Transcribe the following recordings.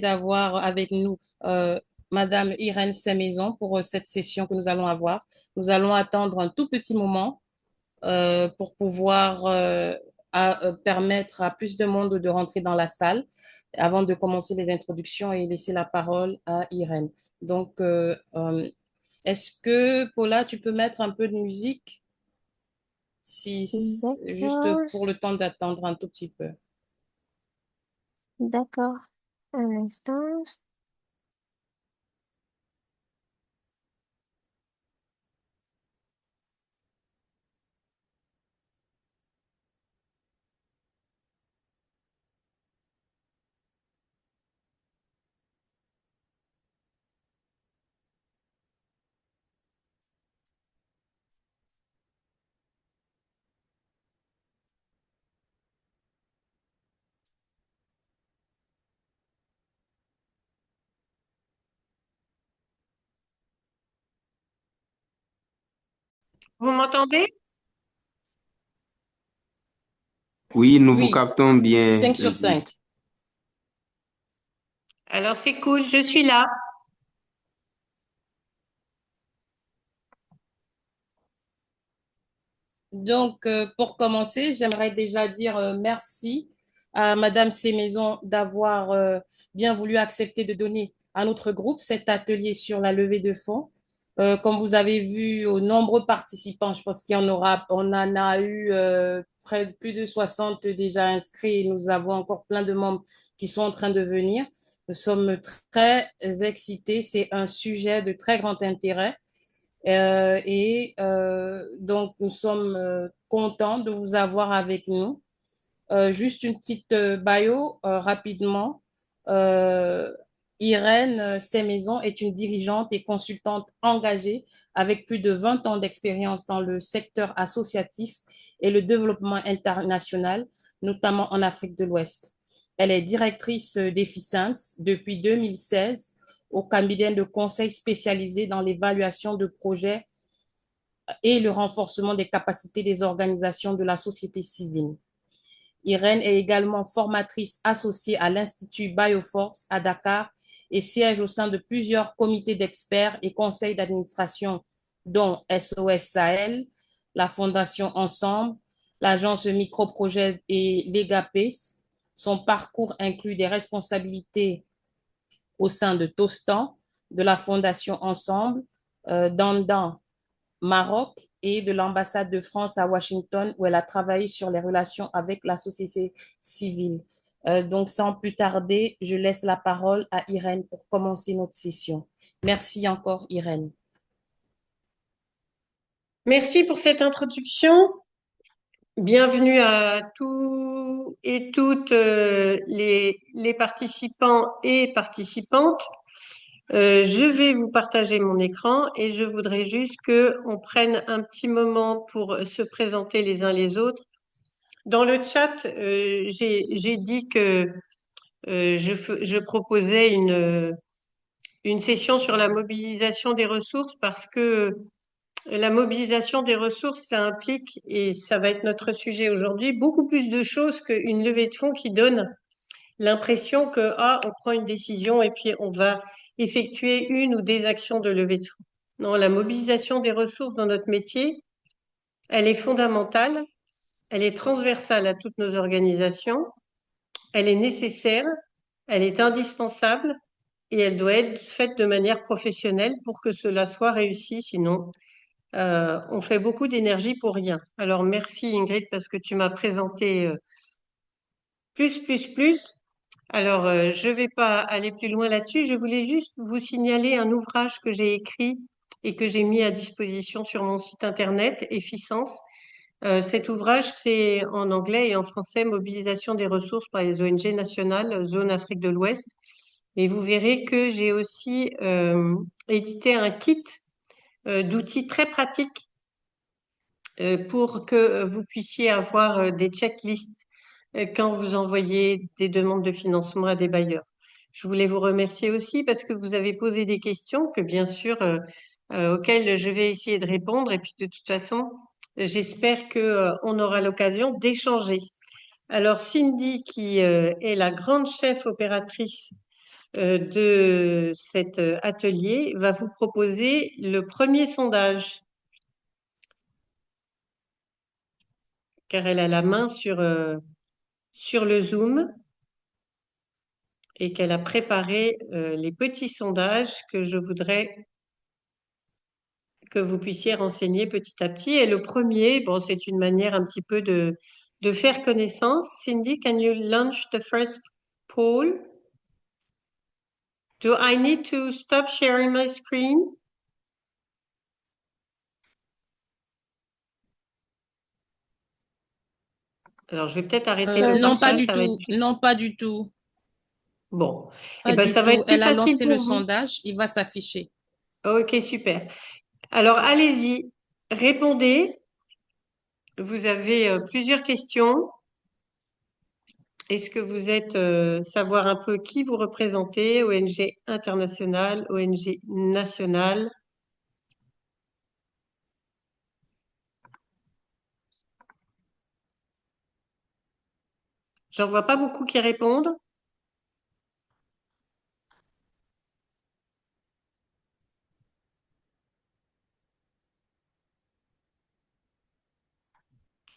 d'avoir avec nous Madame Irène Semaison pour cette session que nous allons avoir. Nous allons attendre un tout petit moment pour pouvoir permettre à plus de monde de rentrer dans la salle avant de commencer les introductions et laisser la parole à Irène. Donc, est-ce que, Paula, tu peux mettre un peu de musique, juste D'accord, pour le temps d'attendre un tout petit peu? d'accord. Un instant. Vous m'entendez? Oui, nous vous Oui, captons bien, 5 sur Ingrid. 5. Alors c'est cool, je suis là. Donc, pour commencer, j'aimerais déjà dire merci à Madame Sémaison d'avoir bien voulu accepter de donner à notre groupe cet atelier sur la levée de fonds. Comme vous avez vu, aux nombreux participants, je pense on en a eu plus de 60 déjà inscrits et nous avons encore plein de membres qui sont en train de venir. Nous sommes très excités. C'est un sujet de très grand intérêt. Donc, nous sommes contents de vous avoir avec nous. Juste une petite bio rapidement. Euh, Irène Semaison est une dirigeante et consultante engagée avec plus de 20 ans d'expérience dans le secteur associatif et le développement international, notamment en Afrique de l'Ouest. Elle est directrice d'Efficience depuis 2016 au cabinet de conseil spécialisé dans l'évaluation de projets et le renforcement des capacités des organisations de la société civile. Irène est également formatrice associée à l'Institut Bioforce à Dakar et siège au sein de plusieurs comités d'experts et conseils d'administration, dont SOS Sahel, la Fondation Ensemble, l'agence Microprojet et l'EGAPES. Son parcours inclut des responsabilités au sein de Tostan, de la Fondation Ensemble, d'Andan Maroc et de l'ambassade de France à Washington, où elle a travaillé sur les relations avec la société civile. Donc, sans plus tarder, je laisse la parole à Irène pour commencer notre session. Merci encore, Irène. Merci pour cette introduction. Bienvenue à tous et toutes les participants et participantes. Je vais vous partager mon écran et je voudrais juste qu'on prenne un petit moment pour se présenter les uns les autres. Dans le chat, j'ai dit que je proposais une session sur la mobilisation des ressources parce que la mobilisation des ressources, ça implique, et ça va être notre sujet aujourd'hui, beaucoup plus de choses qu'une levée de fonds qui donne l'impression que, on prend une décision et puis on va effectuer une ou des actions de levée de fonds. Non, la mobilisation des ressources dans notre métier, elle est fondamentale, elle est transversale à toutes nos organisations, elle est nécessaire, elle est indispensable et elle doit être faite de manière professionnelle pour que cela soit réussi. Sinon, on fait beaucoup d'énergie pour rien. Alors, merci Ingrid parce que tu m'as présenté plus. Alors, je ne vais pas aller plus loin là-dessus. Je voulais juste vous signaler un ouvrage que j'ai écrit et que j'ai mis à disposition sur mon site internet, Efficience. Cet ouvrage, c'est en anglais et en français, Mobilisation des ressources par les ONG nationales, zone Afrique de l'Ouest. Et vous verrez que j'ai aussi édité un kit d'outils très pratiques pour que vous puissiez avoir des checklists quand vous envoyez des demandes de financement à des bailleurs. Je voulais vous remercier aussi parce que vous avez posé des questions que bien sûr auxquelles je vais essayer de répondre et puis de toute façon j'espère que on aura l'occasion d'échanger. Alors Cindy qui est la grande chef opératrice de cet atelier va vous proposer le premier sondage, car elle a la main sur le Zoom et qu'elle a préparé les petits sondages que je voudrais que vous puissiez renseigner petit à petit. Et le premier, bon, c'est une manière un petit peu de faire connaissance. Cindy, can you launch the first poll? Do I need to stop sharing my screen? Alors, je vais peut-être arrêter le Non, pas partage, du ça va être tout. plus... Non, pas du tout. Bon, eh Pas ben, du ça va tout. être plus Elle a facile lancé le pour vous. sondage. Il va s'afficher. Ok, super. Alors, allez-y, répondez. Vous avez plusieurs questions. Est-ce que vous êtes savoir un peu qui vous représentez, ONG internationale, ONG nationale? J'en vois pas beaucoup qui répondent.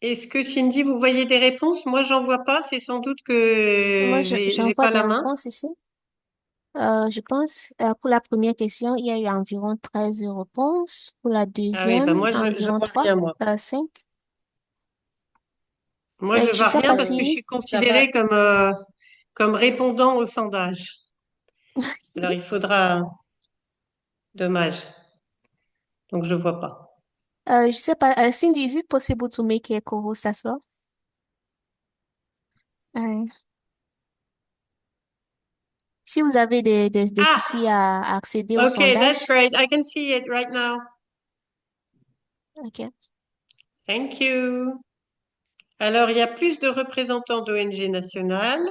Est-ce que Cindy, vous voyez des réponses? Moi, j'en vois pas. C'est sans doute que Moi, j'ai j'envoie pas des la main. réponses ici. Je pense, pour la première question, il y a eu environ 13 réponses. Pour la Ah oui, ben deuxième, moi, je environ vois 3, rien, moi. 5. Moi, je Je vois sais rien pas parce que je si, suis Ça va. considérée comme répondant au sondage. Alors, il faudra... Dommage. Donc, je vois pas. je sais pas, Cindy, is it possible to make a co-host as well? Euh, si vous avez des Ah, soucis à accéder au okay, that's sondage, great. I can see it right now. ok. Thank you. Alors, il y a plus de représentants d'ONG nationales.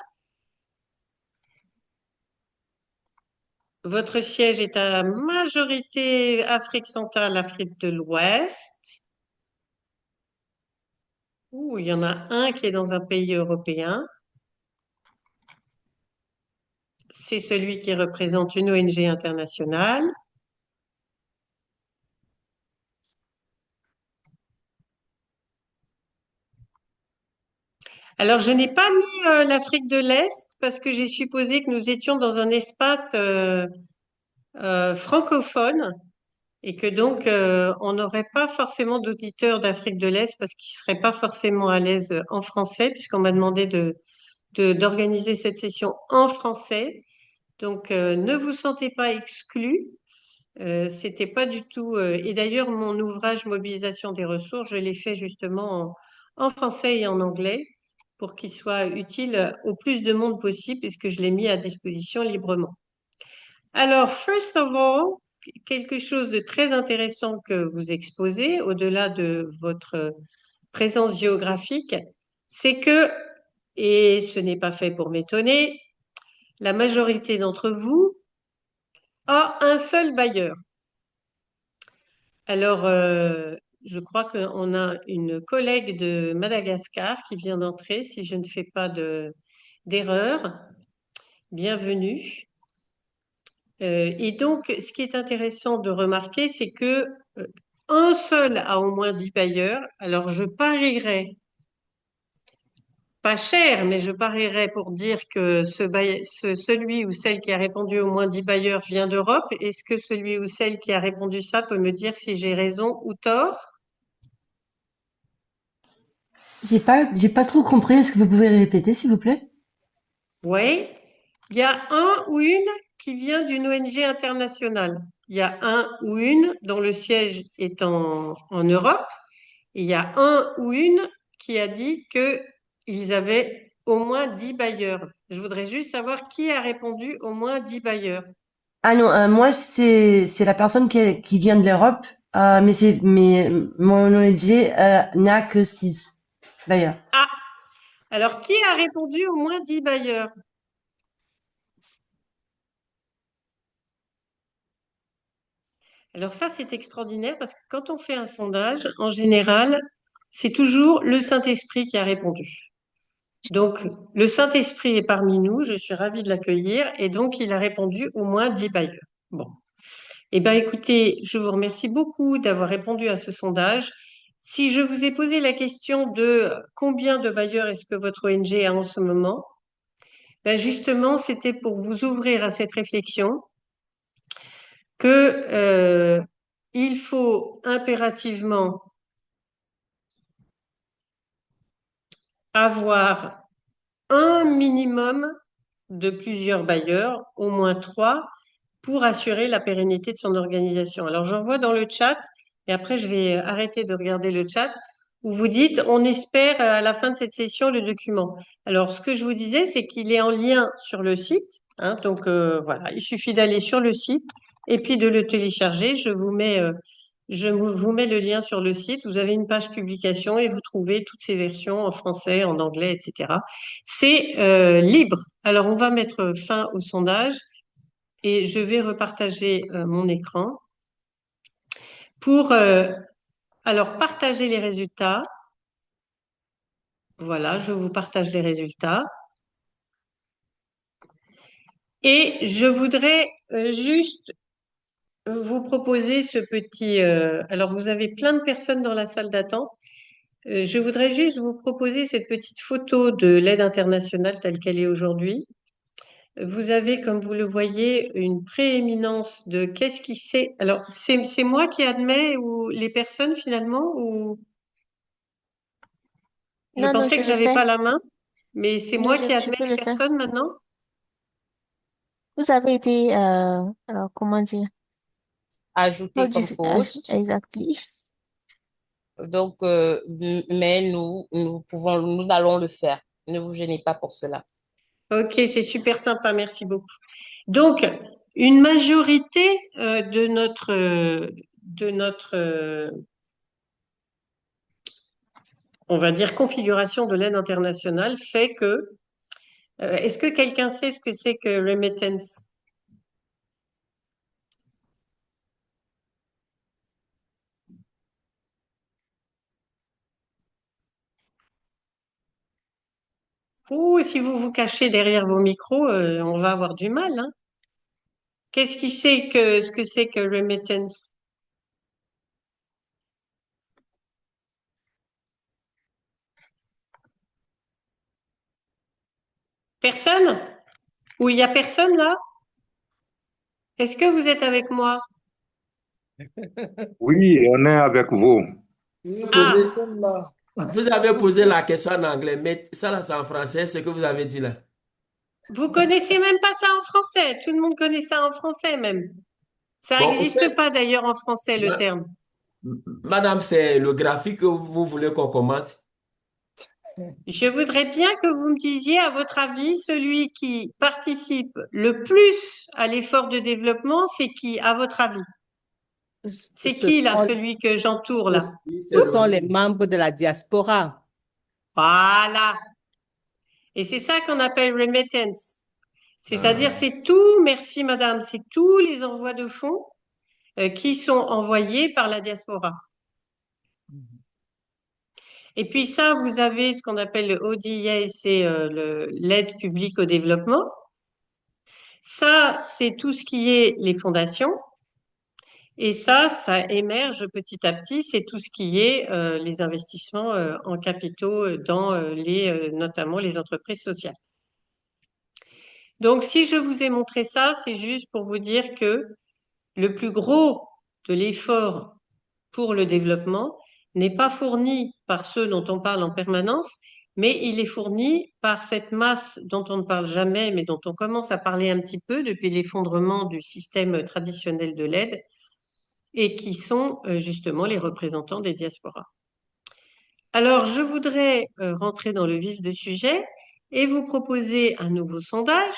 Votre siège est à majorité Afrique centrale, Afrique de l'Ouest. Ouh, il y en a un qui est dans un pays européen. C'est celui qui représente une ONG internationale. Alors, je n'ai pas mis l'Afrique de l'Est parce que j'ai supposé que nous étions dans un espace francophone et que donc on n'aurait pas forcément d'auditeurs d'Afrique de l'Est parce qu'ils seraient pas forcément à l'aise en français puisqu'on m'a demandé d'organiser cette session en français. Donc, ne vous sentez pas exclus. C'était pas du tout. Et d'ailleurs, mon ouvrage Mobilisation des ressources, je l'ai fait justement en français et en anglais pour qu'il soit utile au plus de monde possible, puisque je l'ai mis à disposition librement. Alors, first of all, quelque chose de très intéressant que vous exposez, au-delà de votre présence géographique, c'est que, et ce n'est pas fait pour m'étonner, la majorité d'entre vous a un seul bailleur. Alors, je crois qu'on a une collègue de Madagascar qui vient d'entrer, si je ne fais pas d'erreur. Bienvenue. Et donc, ce qui est intéressant de remarquer, c'est que un seul a au moins 10 bailleurs. Alors, je parierais, pas cher, mais je parierais pour dire que celui ou celle qui a répondu au moins 10 bailleurs vient d'Europe. Est-ce que celui ou celle qui a répondu ça peut me dire si j'ai raison ou tort? J'ai pas trop compris. Est-ce que vous pouvez répéter, s'il vous plaît? Oui, il y a un ou une qui vient d'une ONG internationale. Il y a un ou une dont le siège est en Europe. Et il y a un ou une qui a dit qu'ils avaient au moins 10 bailleurs. Je voudrais juste savoir qui a répondu au moins 10 bailleurs. Ah non, moi c'est la personne qui vient de l'Europe, mais mon ONG n'a que 6 d'ailleurs. Ah, alors qui a répondu au moins 10 bailleurs? Alors ça, c'est extraordinaire parce que quand on fait un sondage, en général, c'est toujours le Saint-Esprit qui a répondu. Donc, le Saint-Esprit est parmi nous, je suis ravie de l'accueillir, et donc il a répondu au moins 10 bailleurs. Bon. Eh bien, écoutez, je vous remercie beaucoup d'avoir répondu à ce sondage. Si je vous ai posé la question de combien de bailleurs est-ce que votre ONG a en ce moment, ben justement, c'était pour vous ouvrir à cette réflexion que il faut impérativement avoir un minimum de plusieurs bailleurs, au moins trois, pour assurer la pérennité de son organisation. Alors, j'envoie dans le chat, et après, je vais arrêter de regarder le chat, où vous dites, on espère à la fin de cette session le document. Alors, ce que je vous disais, c'est qu'il est en lien sur le site. Hein, donc, voilà, il suffit d'aller sur le site et puis de le télécharger. Je vous mets le lien sur le site. Vous avez une page publication et vous trouvez toutes ces versions en français, en anglais, etc. C'est libre. Alors, on va mettre fin au sondage et je vais repartager mon écran pour alors partager les résultats. Voilà, je vous partage les résultats. Et je voudrais juste vous proposer ce petit... alors, vous avez plein de personnes dans la salle d'attente. Je voudrais juste vous proposer cette petite photo de l'aide internationale telle qu'elle est aujourd'hui. Vous avez, comme vous le voyez, une prééminence de qu'est-ce qui c'est. Alors, c'est moi qui admets ou les personnes finalement ou je Non, non, pensais je que le j'avais fais. pas la main, mais c'est Non, moi qui je admets peux les le faire. personnes maintenant. Vous avez été, alors, comment dire? How Ajouter do you comme say- poste. exactly. Donc, mais nous allons le faire. Ne vous gênez pas pour cela. Ok, c'est super sympa, merci beaucoup. Donc, une majorité de notre, on va dire, configuration de l'aide internationale fait que, est-ce que quelqu'un sait ce que c'est que remittance? Ouh, si vous vous cachez derrière vos micros, on va avoir du mal, hein. Qu'est-ce qui sait que ce que c'est que remittance? Personne? Ou il y a personne là? Est-ce que vous êtes avec moi? Oui, on est avec vous. Ah, Vous avez posé la question en anglais, mais ça là, c'est en français, ce que vous avez dit là. vous connaissez même pas ça en français. Tout le monde connaît ça en français même. Ça Bon, au n'existe fait, pas d'ailleurs en français le ma- terme. madame, c'est le graphique que vous voulez qu'on commente. Je voudrais bien que vous me disiez, à votre avis, celui qui participe le plus à l'effort de développement, c'est qui, à votre avis? C'est Ce qui là, sont, celui que j'entoure ce, là? ce sont les membres de la diaspora. Voilà. Et c'est ça qu'on appelle remittance. C'est-à-dire, Ah. c'est tout, merci madame, c'est tous les envois de fonds qui sont envoyés par la diaspora. Et puis ça, vous avez ce qu'on appelle le ODA, c'est l'aide publique au développement. Ça, c'est tout ce qui est les fondations. Et ça émerge petit à petit, c'est tout ce qui est les investissements en capitaux dans notamment les entreprises sociales. Donc, si je vous ai montré ça, c'est juste pour vous dire que le plus gros de l'effort pour le développement n'est pas fourni par ceux dont on parle en permanence, mais il est fourni par cette masse dont on ne parle jamais, mais dont on commence à parler un petit peu depuis l'effondrement du système traditionnel de l'aide, et qui sont justement les représentants des diasporas. Alors, je voudrais rentrer dans le vif du sujet et vous proposer un nouveau sondage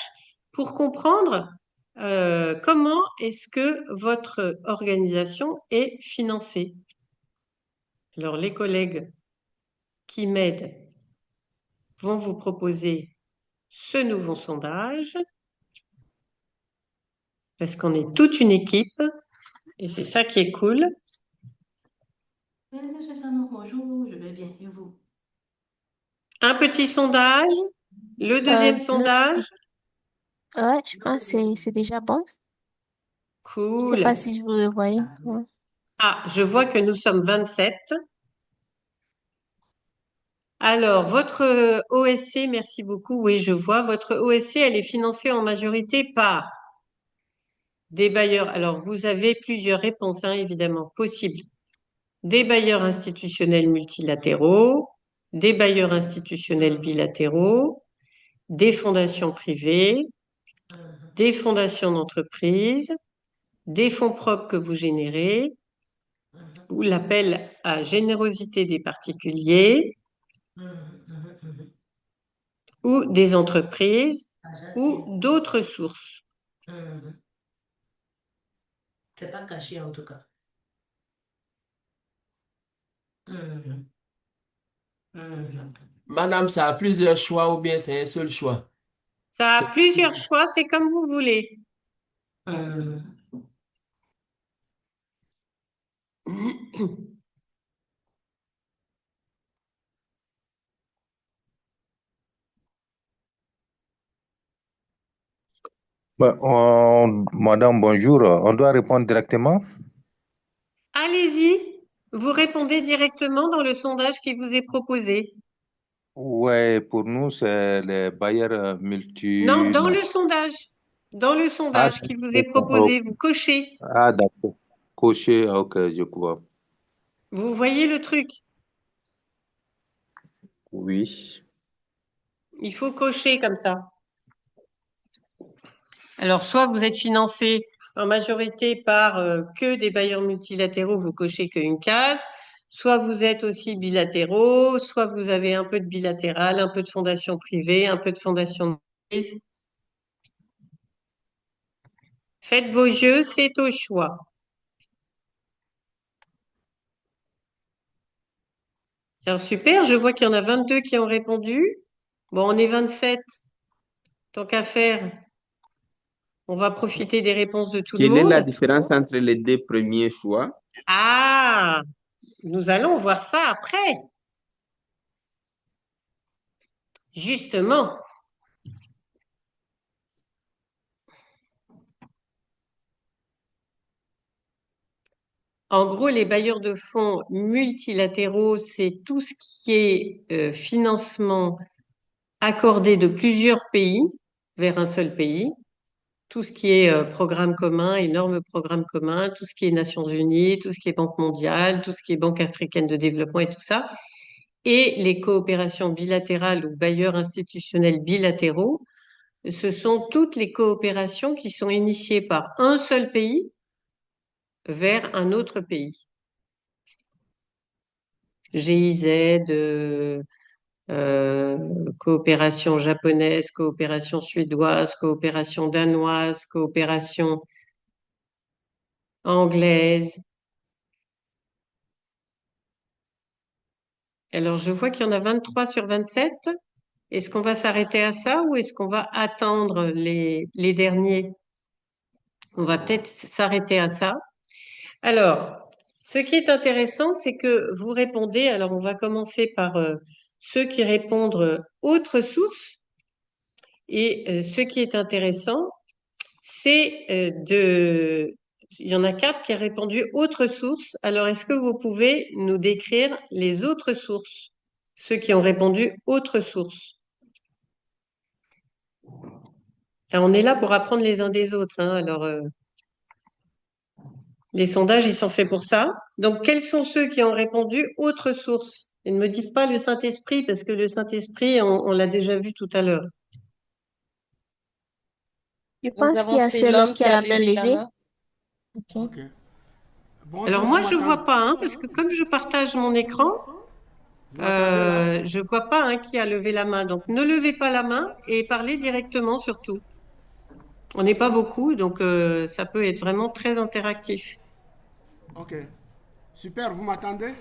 pour comprendre comment est-ce que votre organisation est financée. Alors, les collègues qui m'aident vont vous proposer ce nouveau sondage parce qu'on est toute une équipe et c'est ça qui est cool. Monsieur Sano, bonjour, je vais bien. Et vous? Un petit sondage. Le deuxième Euh, sondage. ouais, je pense que c'est déjà bon. Je sais Cool. pas si vous le voyez. Ouais. Ah, je vois que nous sommes 27. Alors, votre OSC, merci beaucoup. Oui, je vois. Votre OSC, elle est financée en majorité par des bailleurs. Alors, vous avez plusieurs réponses, hein, évidemment, possibles. Des bailleurs institutionnels multilatéraux, des bailleurs institutionnels bilatéraux, des fondations privées, des fondations d'entreprise, des fonds propres que vous générez, ou l'appel à générosité des particuliers, ou des entreprises, ou d'autres sources. C'est pas caché en tout cas. Madame, ça a plusieurs choix ou bien c'est un seul choix? Ça a plusieurs choix, c'est comme vous voulez. Madame, bonjour. On doit répondre directement? Allez-y, vous répondez directement dans le sondage qui vous est proposé. Oui, pour nous, c'est les bailleurs Non, dans le multinationaux. sondage. Dans le Ah, sondage qui vous est d'accord. proposé, vous cochez. Ah, d'accord. Coché, ok, je vois. Vous voyez le truc. Oui. Il faut cocher comme ça. Alors, soit vous êtes financé en majorité par que des bailleurs multilatéraux, vous cochez qu'une case, soit vous êtes aussi bilatéraux, soit vous avez un peu de bilatéral, un peu de fondation privée, un peu de fondation d'entreprise. Faites vos jeux, c'est au choix. Alors, super, je vois qu'il y en a 22 qui ont répondu. Bon, on est 27, tant qu'à faire. On va profiter des réponses de tout le Quelle est la monde. différence entre les deux premiers choix? Ah, nous allons voir ça après. Justement, en gros, les bailleurs de fonds multilatéraux, c'est tout ce qui est financement accordé de plusieurs pays vers un seul pays. Tout ce qui est programme commun, énorme programme commun, tout ce qui est Nations Unies, tout ce qui est Banque mondiale, tout ce qui est Banque africaine de développement et tout ça. Et les coopérations bilatérales ou bailleurs institutionnels bilatéraux, ce sont toutes les coopérations qui sont initiées par un seul pays vers un autre pays. GIZ, coopération japonaise, coopération suédoise, coopération danoise, coopération anglaise. Alors, je vois qu'il y en a 23 sur 27. Est-ce qu'on va s'arrêter à ça ou est-ce qu'on va attendre les derniers? On va peut-être s'arrêter à ça. Alors, ce qui est intéressant, c'est que vous répondez, alors on va commencer par ceux qui répondent autres sources. Et ce qui est intéressant, c'est il y en a 4 qui ont répondu autres sources. Alors, est-ce que vous pouvez nous décrire les autres sources, ceux qui ont répondu autres sources? Alors, on est là pour apprendre les uns des autres, hein. Alors, les sondages, ils sont faits pour ça. Donc, quels sont ceux qui ont répondu autres sources? Et ne me dites pas le Saint-Esprit, parce que le Saint-Esprit, on l'a déjà vu tout à l'heure. Je Nous pense qu'il avons y a seul homme Célum qui qui a a la main levé la levée. main. Ok. Ok. Alors, Bonjour, moi, vous je vois m'entendez? pas, hein, parce que comme je partage mon écran, Vous m'entendez là? je vois pas hein, qui a levé la main. Donc, ne levez pas la main et parlez directement surtout. On n'est pas beaucoup, donc ça peut être vraiment très interactif. Ok. Super, vous m'entendez?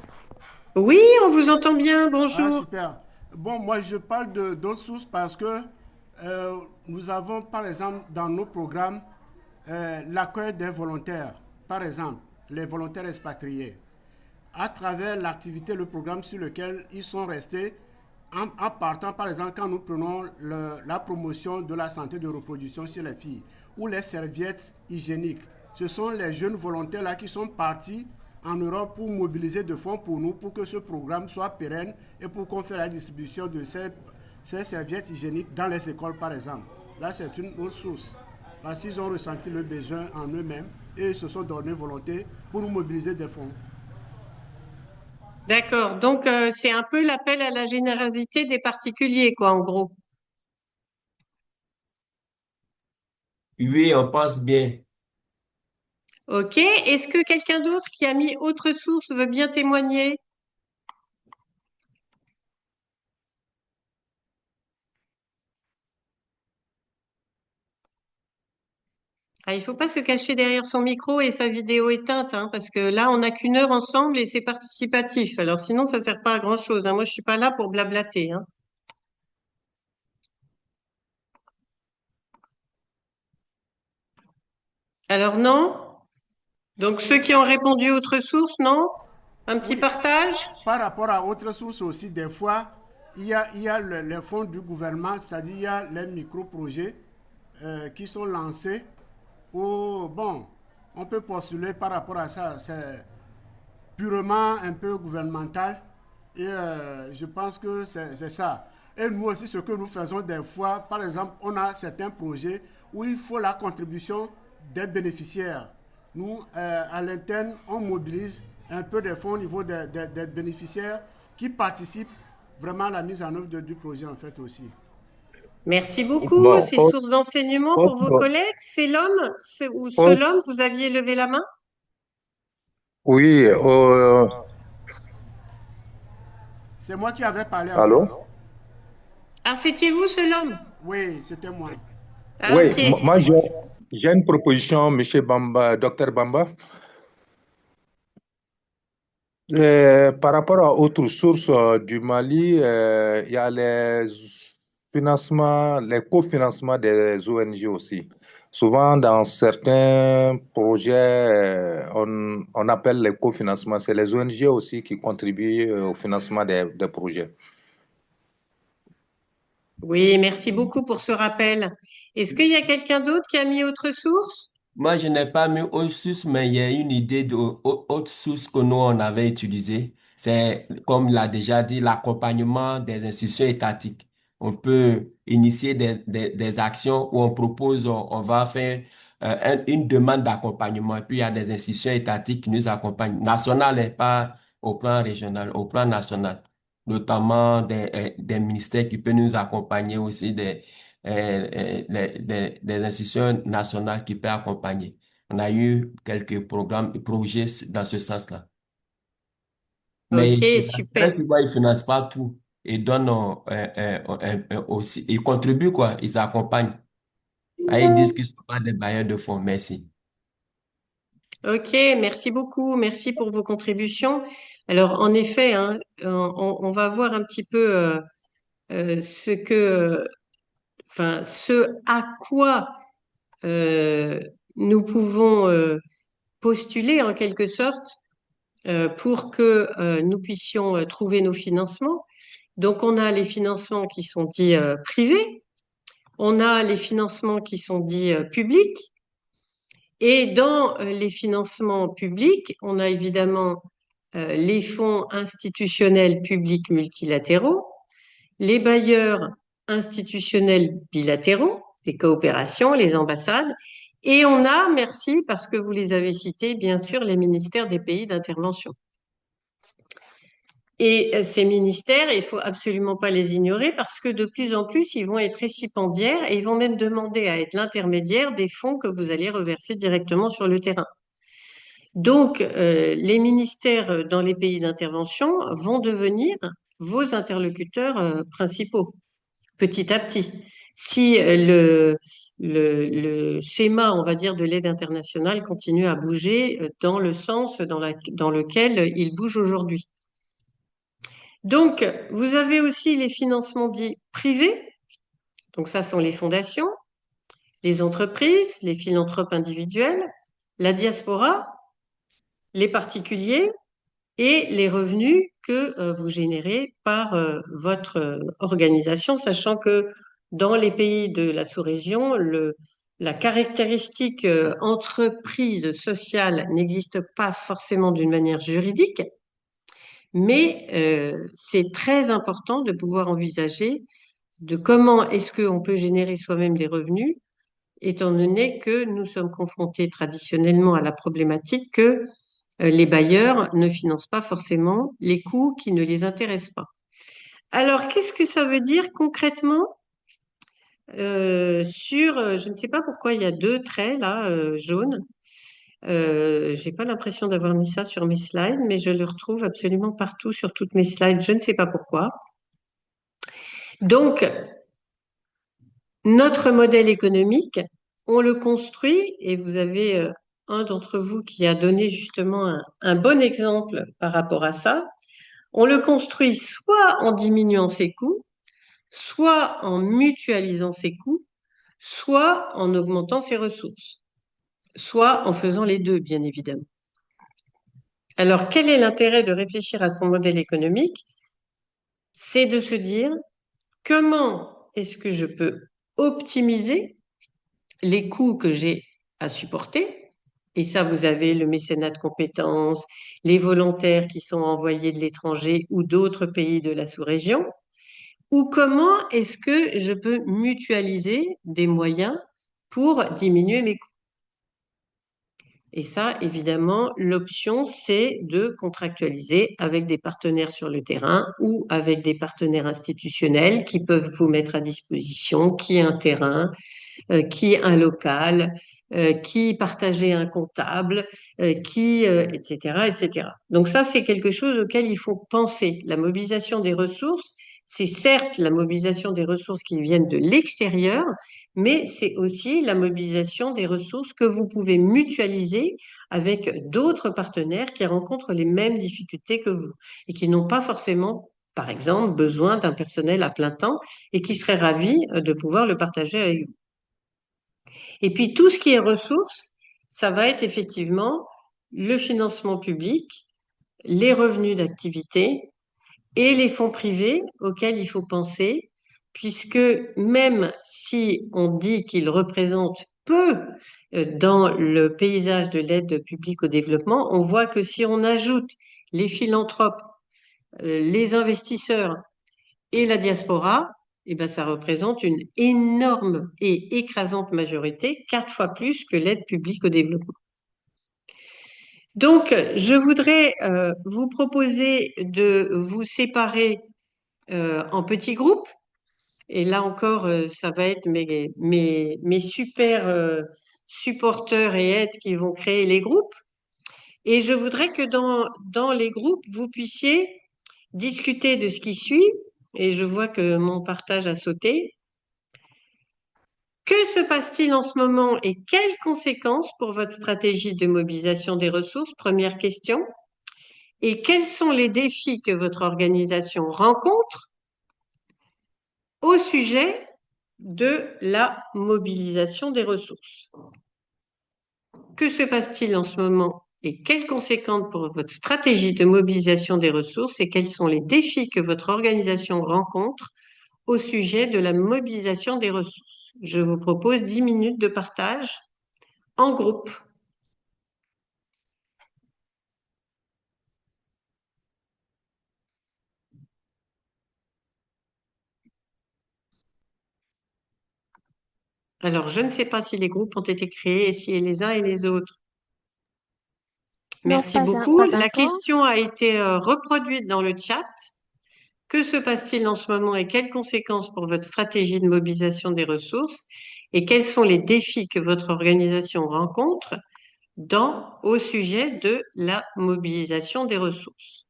Oui, on vous entend bien. Ah, Bonjour. super. Bon, moi, je parle de d'autres sources parce que nous avons, par exemple, dans nos programmes, l'accueil des volontaires. Par exemple, les volontaires expatriés. À travers l'activité, le programme sur lequel ils sont restés en partant, par exemple, quand nous prenons la promotion de la santé de reproduction chez les filles ou les serviettes hygiéniques, ce sont les jeunes volontaires là qui sont partis en Europe pour mobiliser de fonds pour nous, pour que ce programme soit pérenne et pour qu'on fasse la distribution de ces serviettes hygiéniques dans les écoles, par exemple. Là, c'est une autre source. Parce qu'ils ont ressenti le besoin en eux-mêmes et ils se sont donné volonté pour nous mobiliser des fonds. D'accord. Donc, c'est un peu l'appel à la générosité des particuliers, quoi, en gros. Oui, on pense bien. OK. Est-ce que quelqu'un d'autre qui a mis autre source veut bien témoigner? Ah, il faut pas se cacher derrière son micro et sa vidéo éteinte, hein, parce que là, on n'a qu'une heure ensemble et c'est participatif. Alors sinon, ça sert pas à grand-chose, hein. Moi, je suis pas là pour blablater, hein. Alors non? Donc ceux qui ont répondu autre source, non? Un petit Oui, partage? par rapport à autres sources aussi, des fois, il y a les fonds du gouvernement, c'est-à-dire il y a les micro-projets qui sont lancés. Bon, on peut postuler par rapport à ça. C'est purement un peu gouvernemental et je pense que c'est ça. Et nous aussi, ce que nous faisons des fois, par exemple, on a certains projets où il faut la contribution des bénéficiaires. Nous, à l'interne, on mobilise un peu des fonds au niveau des bénéficiaires qui participent vraiment à la mise en œuvre du projet en fait aussi. Merci beaucoup. Bon, C'est source d'enseignement pour vos collègues. C'est l'homme ou seul homme, vous aviez levé la main? oui, C'est moi qui avais parlé en allô? fait. Ah, c'était vous, seul homme? Oui, c'était moi. Ah, Oui, ok. moi j'ai une proposition, Monsieur Bamba, Docteur Bamba. Par rapport à autres sources du Mali, il y a les financements, les cofinancements des ONG aussi. Souvent, dans certains projets, on appelle les cofinancements. C'est les ONG aussi qui contribuent au financement des projets. Oui, merci beaucoup pour ce rappel. Est-ce qu'il y a quelqu'un d'autre qui a mis autre source? Moi, je n'ai pas mis autre source, mais il y a une idée de autre source que nous, on avait utilisée. C'est, comme l'a déjà dit, l'accompagnement des institutions étatiques. On peut initier des actions où on propose, on va faire une demande d'accompagnement. Et puis, il y a des institutions étatiques qui nous accompagnent, nationales et pas au plan régional, au plan national. Notamment des ministères qui peuvent nous accompagner aussi, des institutions nationales qui peuvent accompagner. On a eu quelques programmes et projets dans ce sens-là. Mais Ok, très super. souvent, ils ne financent pas tout. Ils donnent aussi, ils contribuent quoi, ils accompagnent. Ah, ils disent qu'ils ne sont pas des bailleurs de fonds. Merci. Ok, merci beaucoup. Merci pour vos contributions. Alors, en effet, hein, on va voir un petit peu enfin, ce à quoi euh, nous pouvons postuler en quelque sorte pour que nous puissions trouver nos financements. Donc, on a les financements qui sont dits privés, on a les financements qui sont dits publics, et dans les financements publics, on a évidemment les fonds institutionnels publics multilatéraux, les bailleurs institutionnels bilatéraux, les coopérations, les ambassades, et on a, merci parce que vous les avez cités, bien sûr, les ministères des pays d'intervention. Et ces ministères, il faut absolument pas les ignorer parce que de plus en plus, ils vont être récipiendaires et ils vont même demander à être l'intermédiaire des fonds que vous allez reverser directement sur le terrain. Donc, les ministères dans les pays d'intervention vont devenir vos interlocuteurs principaux, petit à petit. Si le schéma, on va dire, de l'aide internationale continue à bouger dans le sens dans lequel il bouge aujourd'hui. Donc, vous avez aussi les financements dits privés. Donc, ça sont les fondations, les entreprises, les philanthropes individuels, la diaspora, les particuliers et les revenus que vous générez par votre organisation, sachant que dans les pays de la sous-région, la caractéristique entreprise sociale n'existe pas forcément d'une manière juridique, mais c'est très important de pouvoir envisager de comment est-ce qu'on peut générer soi-même des revenus, étant donné que nous sommes confrontés traditionnellement à la problématique que les bailleurs ne financent pas forcément les coûts qui ne les intéressent pas. Alors, qu'est-ce que ça veut dire concrètement je ne sais pas pourquoi il y a deux traits là, jaunes. J'ai pas l'impression d'avoir mis ça sur mes slides, mais je le retrouve absolument partout sur toutes mes slides. Je ne sais pas pourquoi. Donc, notre modèle économique, on le construit, et vous avez un d'entre vous qui a donné justement un bon exemple par rapport à ça. On le construit soit en diminuant ses coûts, soit en mutualisant ses coûts, soit en augmentant ses ressources, soit en faisant les deux, bien évidemment. Alors, quel est l'intérêt de réfléchir à son modèle économique? C'est de se dire comment est-ce que je peux optimiser les coûts que j'ai à supporter. Et ça, vous avez le mécénat de compétences, les volontaires qui sont envoyés de l'étranger ou d'autres pays de la sous-région. Ou comment est-ce que je peux mutualiser des moyens pour diminuer mes coûts? Et ça, évidemment, l'option, c'est de contractualiser avec des partenaires sur le terrain ou avec des partenaires institutionnels qui peuvent vous mettre à disposition, qui un terrain, qui un local, qui partager un comptable, etc., etc. Donc ça, c'est quelque chose auquel il faut penser. La mobilisation des ressources, c'est certes la mobilisation des ressources qui viennent de l'extérieur, mais c'est aussi la mobilisation des ressources que vous pouvez mutualiser avec d'autres partenaires qui rencontrent les mêmes difficultés que vous et qui n'ont pas forcément, par exemple, besoin d'un personnel à plein temps et qui seraient ravis de pouvoir le partager avec vous. Et puis tout ce qui est ressources, ça va être effectivement le financement public, les revenus d'activité et les fonds privés auxquels il faut penser, puisque même si on dit qu'ils représentent peu dans le paysage de l'aide publique au développement, on voit que si on ajoute les philanthropes, les investisseurs et la diaspora, eh ben, ça représente une énorme et écrasante majorité, 4 fois plus que l'aide publique au développement. Donc, je voudrais vous proposer de vous séparer en petits groupes. Et là encore, ça va être mes super supporters et aides qui vont créer les groupes. Et je voudrais que dans les groupes, vous puissiez discuter de ce qui suit. Et je vois que mon partage a sauté. Que se passe-t-il en ce moment et quelles conséquences pour votre stratégie de mobilisation des ressources? Première question. Et quels sont les défis que votre organisation rencontre au sujet de la mobilisation des ressources? Que se passe-t-il en ce moment et quelles conséquences pour votre stratégie de mobilisation des ressources et quels sont les défis que votre organisation rencontre au sujet de la mobilisation des ressources? Je vous propose 10 minutes de partage en groupe. Alors, je ne sais pas si les groupes ont été créés et si les uns et les autres. Non, Merci beaucoup. pas La encore. question a été reproduite dans le chat. Que se passe-t-il en ce moment et quelles conséquences pour votre stratégie de mobilisation des ressources et quels sont les défis que votre organisation rencontre au sujet de la mobilisation des ressources?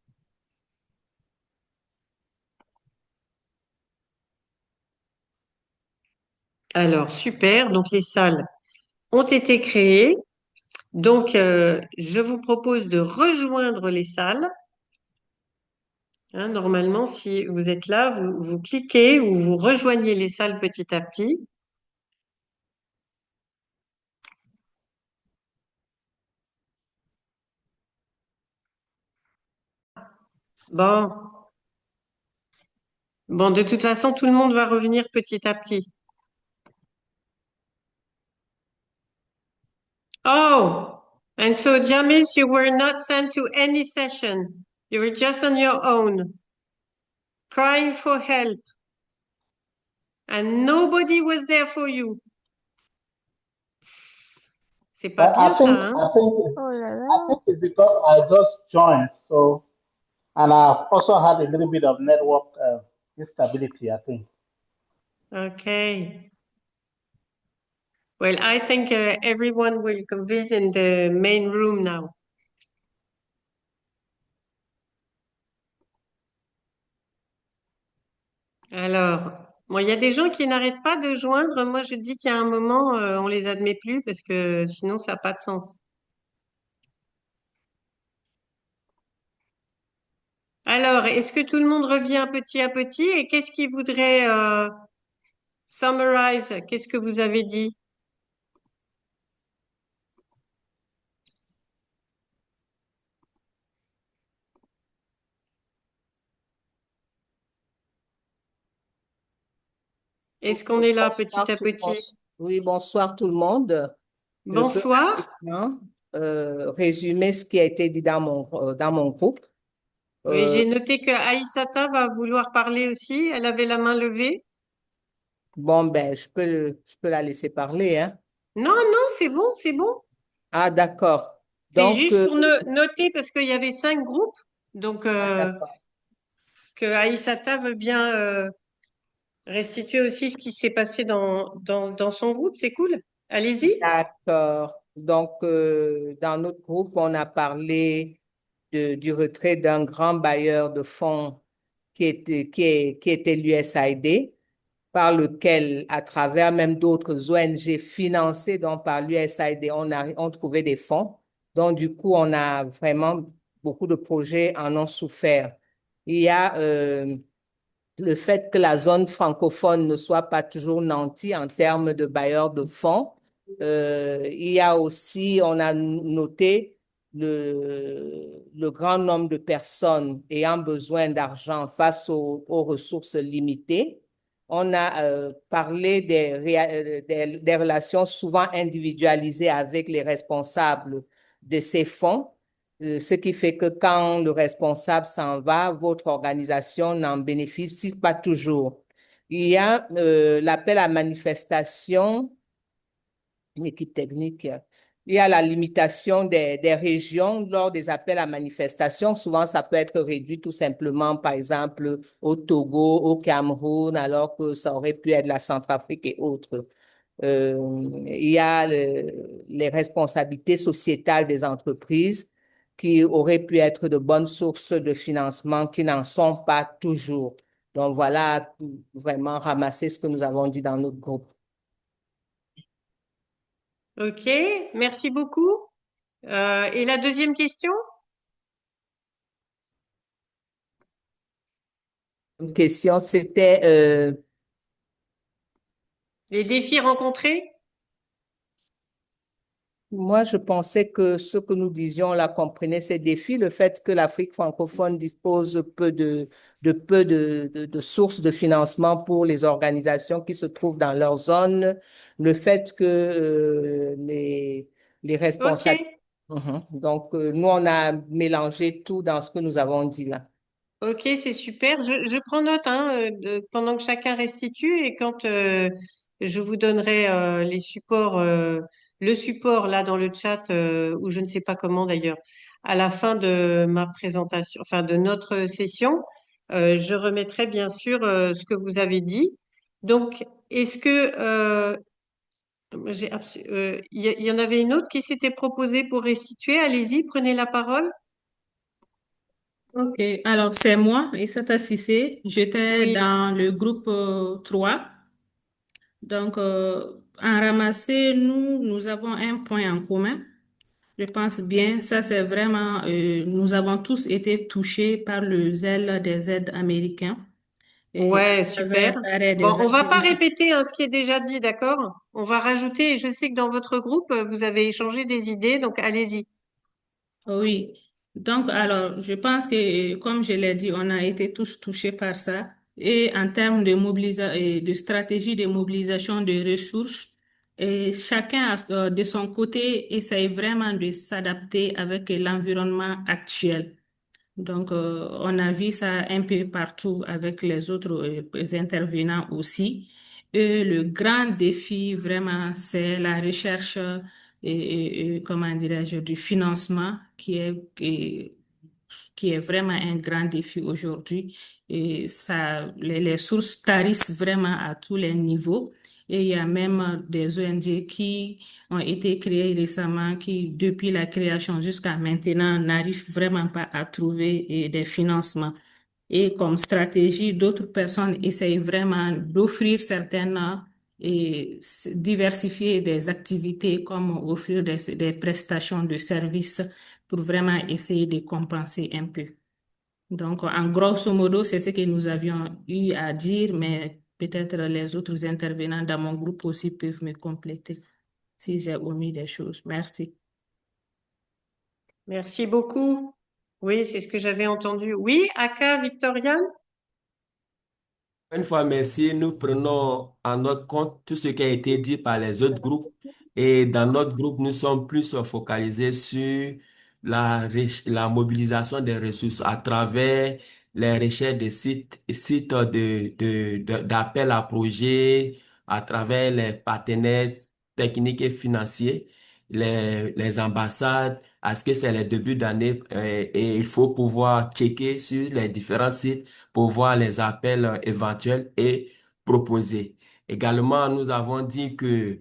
Alors, super. Donc, les salles ont été créées. Donc, je vous propose de rejoindre les salles. Hein, normalement, si vous êtes là, vous cliquez ou vous rejoignez les salles petit à petit. Bon, bon, de toute façon, tout le monde va revenir petit à petit. Oh, and so Jamis, you were not sent to any session. You were just on your own, crying for help, and nobody was there for you. C'est pas I bien think ça, hein? I think it's, Oh là là. I think it's because I just joined, so and I've also had a little bit of network instability, I think. Okay. Well, I think everyone will convene in the main room now. Alors, bon, il y a des gens qui n'arrêtent pas de joindre. Moi, je dis qu'il y a un moment, on les admet plus parce que sinon, ça n'a pas de sens. Alors, est-ce que tout le monde revient petit à petit et qu'est-ce qui voudrait summarize? Qu'est-ce que vous avez dit? Est-ce qu'on est là petit à petit? Oui, bonsoir tout le monde. Je peux Bonsoir. rapidement, résumer ce qui a été dit dans mon groupe. Oui, j'ai noté que Aïssata va vouloir parler aussi. Elle avait la main levée. Bon, ben, je peux la laisser parler, hein. Non, non, c'est bon, c'est bon. Ah, d'accord. C'est Donc, juste pour noter parce qu'il y avait 5 groupes. Donc, d'accord. que Aïssata veut bien restituer aussi ce qui s'est passé dans son groupe. C'est cool. Allez-y. D'accord. Donc, dans notre groupe, on a parlé du retrait d'un grand bailleur de fonds qui était l'USAID, par lequel, à travers même d'autres ONG financées donc par l'USAID, on trouvait des fonds. Donc, du coup, on a vraiment beaucoup de projets en ont souffert. Il y a le fait que la zone francophone ne soit pas toujours nantie en termes de bailleurs de fonds. Il y a aussi, on a noté le grand nombre de personnes ayant besoin d'argent face aux ressources limitées. On a parlé des relations souvent individualisées avec les responsables de ces fonds, ce qui fait que quand le responsable s'en va, votre organisation n'en bénéficie pas toujours. Il y a l'appel à manifestation, une équipe technique. Il y a la limitation des régions lors des appels à manifestation. Souvent, ça peut être réduit tout simplement, par exemple, au Togo, au Cameroun, alors que ça aurait pu être la Centrafrique et autres. Il y a les responsabilités sociétales des entreprises qui auraient pu être de bonnes sources de financement qui n'en sont pas toujours. Donc voilà, vraiment ramasser ce que nous avons dit dans notre groupe. OK, merci beaucoup. Et la deuxième question? Une question, c'était Les défis rencontrés? moi, je pensais que ce que nous disions là comprenait ces défis, le fait que l'Afrique francophone dispose peu de sources de financement pour les organisations qui se trouvent dans leur zone, le fait que les responsables... OK. Donc, nous, on a mélangé tout dans ce que nous avons dit là. OK, c'est super. Je prends note hein, pendant que chacun restitue et quand je vous donnerai les supports, le support là dans le chat ou je ne sais pas comment d'ailleurs, à la fin de ma présentation, enfin de notre session, je remettrai bien sûr ce que vous avez dit. Donc, est-ce que il y en avait une autre qui s'était proposée pour restituer? Allez-y, prenez la parole. Ok, alors c'est moi, Issata Cissé. J'étais Oui. dans le groupe 3. Donc, en ramasser, nous avons un point en commun. Je pense bien, ça c'est vraiment, nous avons tous été touchés par le zèle des aides américains et à Ouais, travers super. l'arrêt Bon, des on va pas activités. répéter hein, ce qui est déjà dit, d'accord? On va rajouter, et je sais que dans votre groupe, vous avez échangé des idées, donc allez-y. Oui. Donc, alors, je pense que, comme je l'ai dit, on a été tous touchés par ça. Et en termes de de stratégie de mobilisation de ressources, et chacun, de son côté, essaye vraiment de s'adapter avec l'environnement actuel. Donc, on a vu ça un peu partout avec les autres intervenants aussi. Et le grand défi, vraiment, c'est la recherche comment dirais-je, du financement qui est vraiment un grand défi aujourd'hui. Et ça, les sources tarissent vraiment à tous les niveaux. Et il y a même des ONG qui ont été créées récemment qui, depuis la création jusqu'à maintenant, n'arrivent vraiment pas à trouver des financements. Et comme stratégie, d'autres personnes essayent vraiment d'offrir certaines diversifier des activités comme offrir des prestations de services pour vraiment essayer de compenser un peu. Donc, en grosso modo, c'est ce que nous avions eu à dire, mais peut-être les autres intervenants dans mon groupe aussi peuvent me compléter si j'ai omis des choses. Merci. Merci beaucoup. Oui, c'est ce que j'avais entendu. Oui, Aka, Victoria? Une fois, merci. Nous prenons en notre compte tout ce qui a été dit par les autres groupes. Et dans notre groupe, nous sommes plus focalisés sur la mobilisation des ressources à travers les recherches de sites d'appel à projets, à travers les partenaires techniques et financiers, les ambassades. Est-ce que c'est le début d'année et il faut pouvoir checker sur les différents sites pour voir les appels éventuels et proposer. Également, nous avons dit que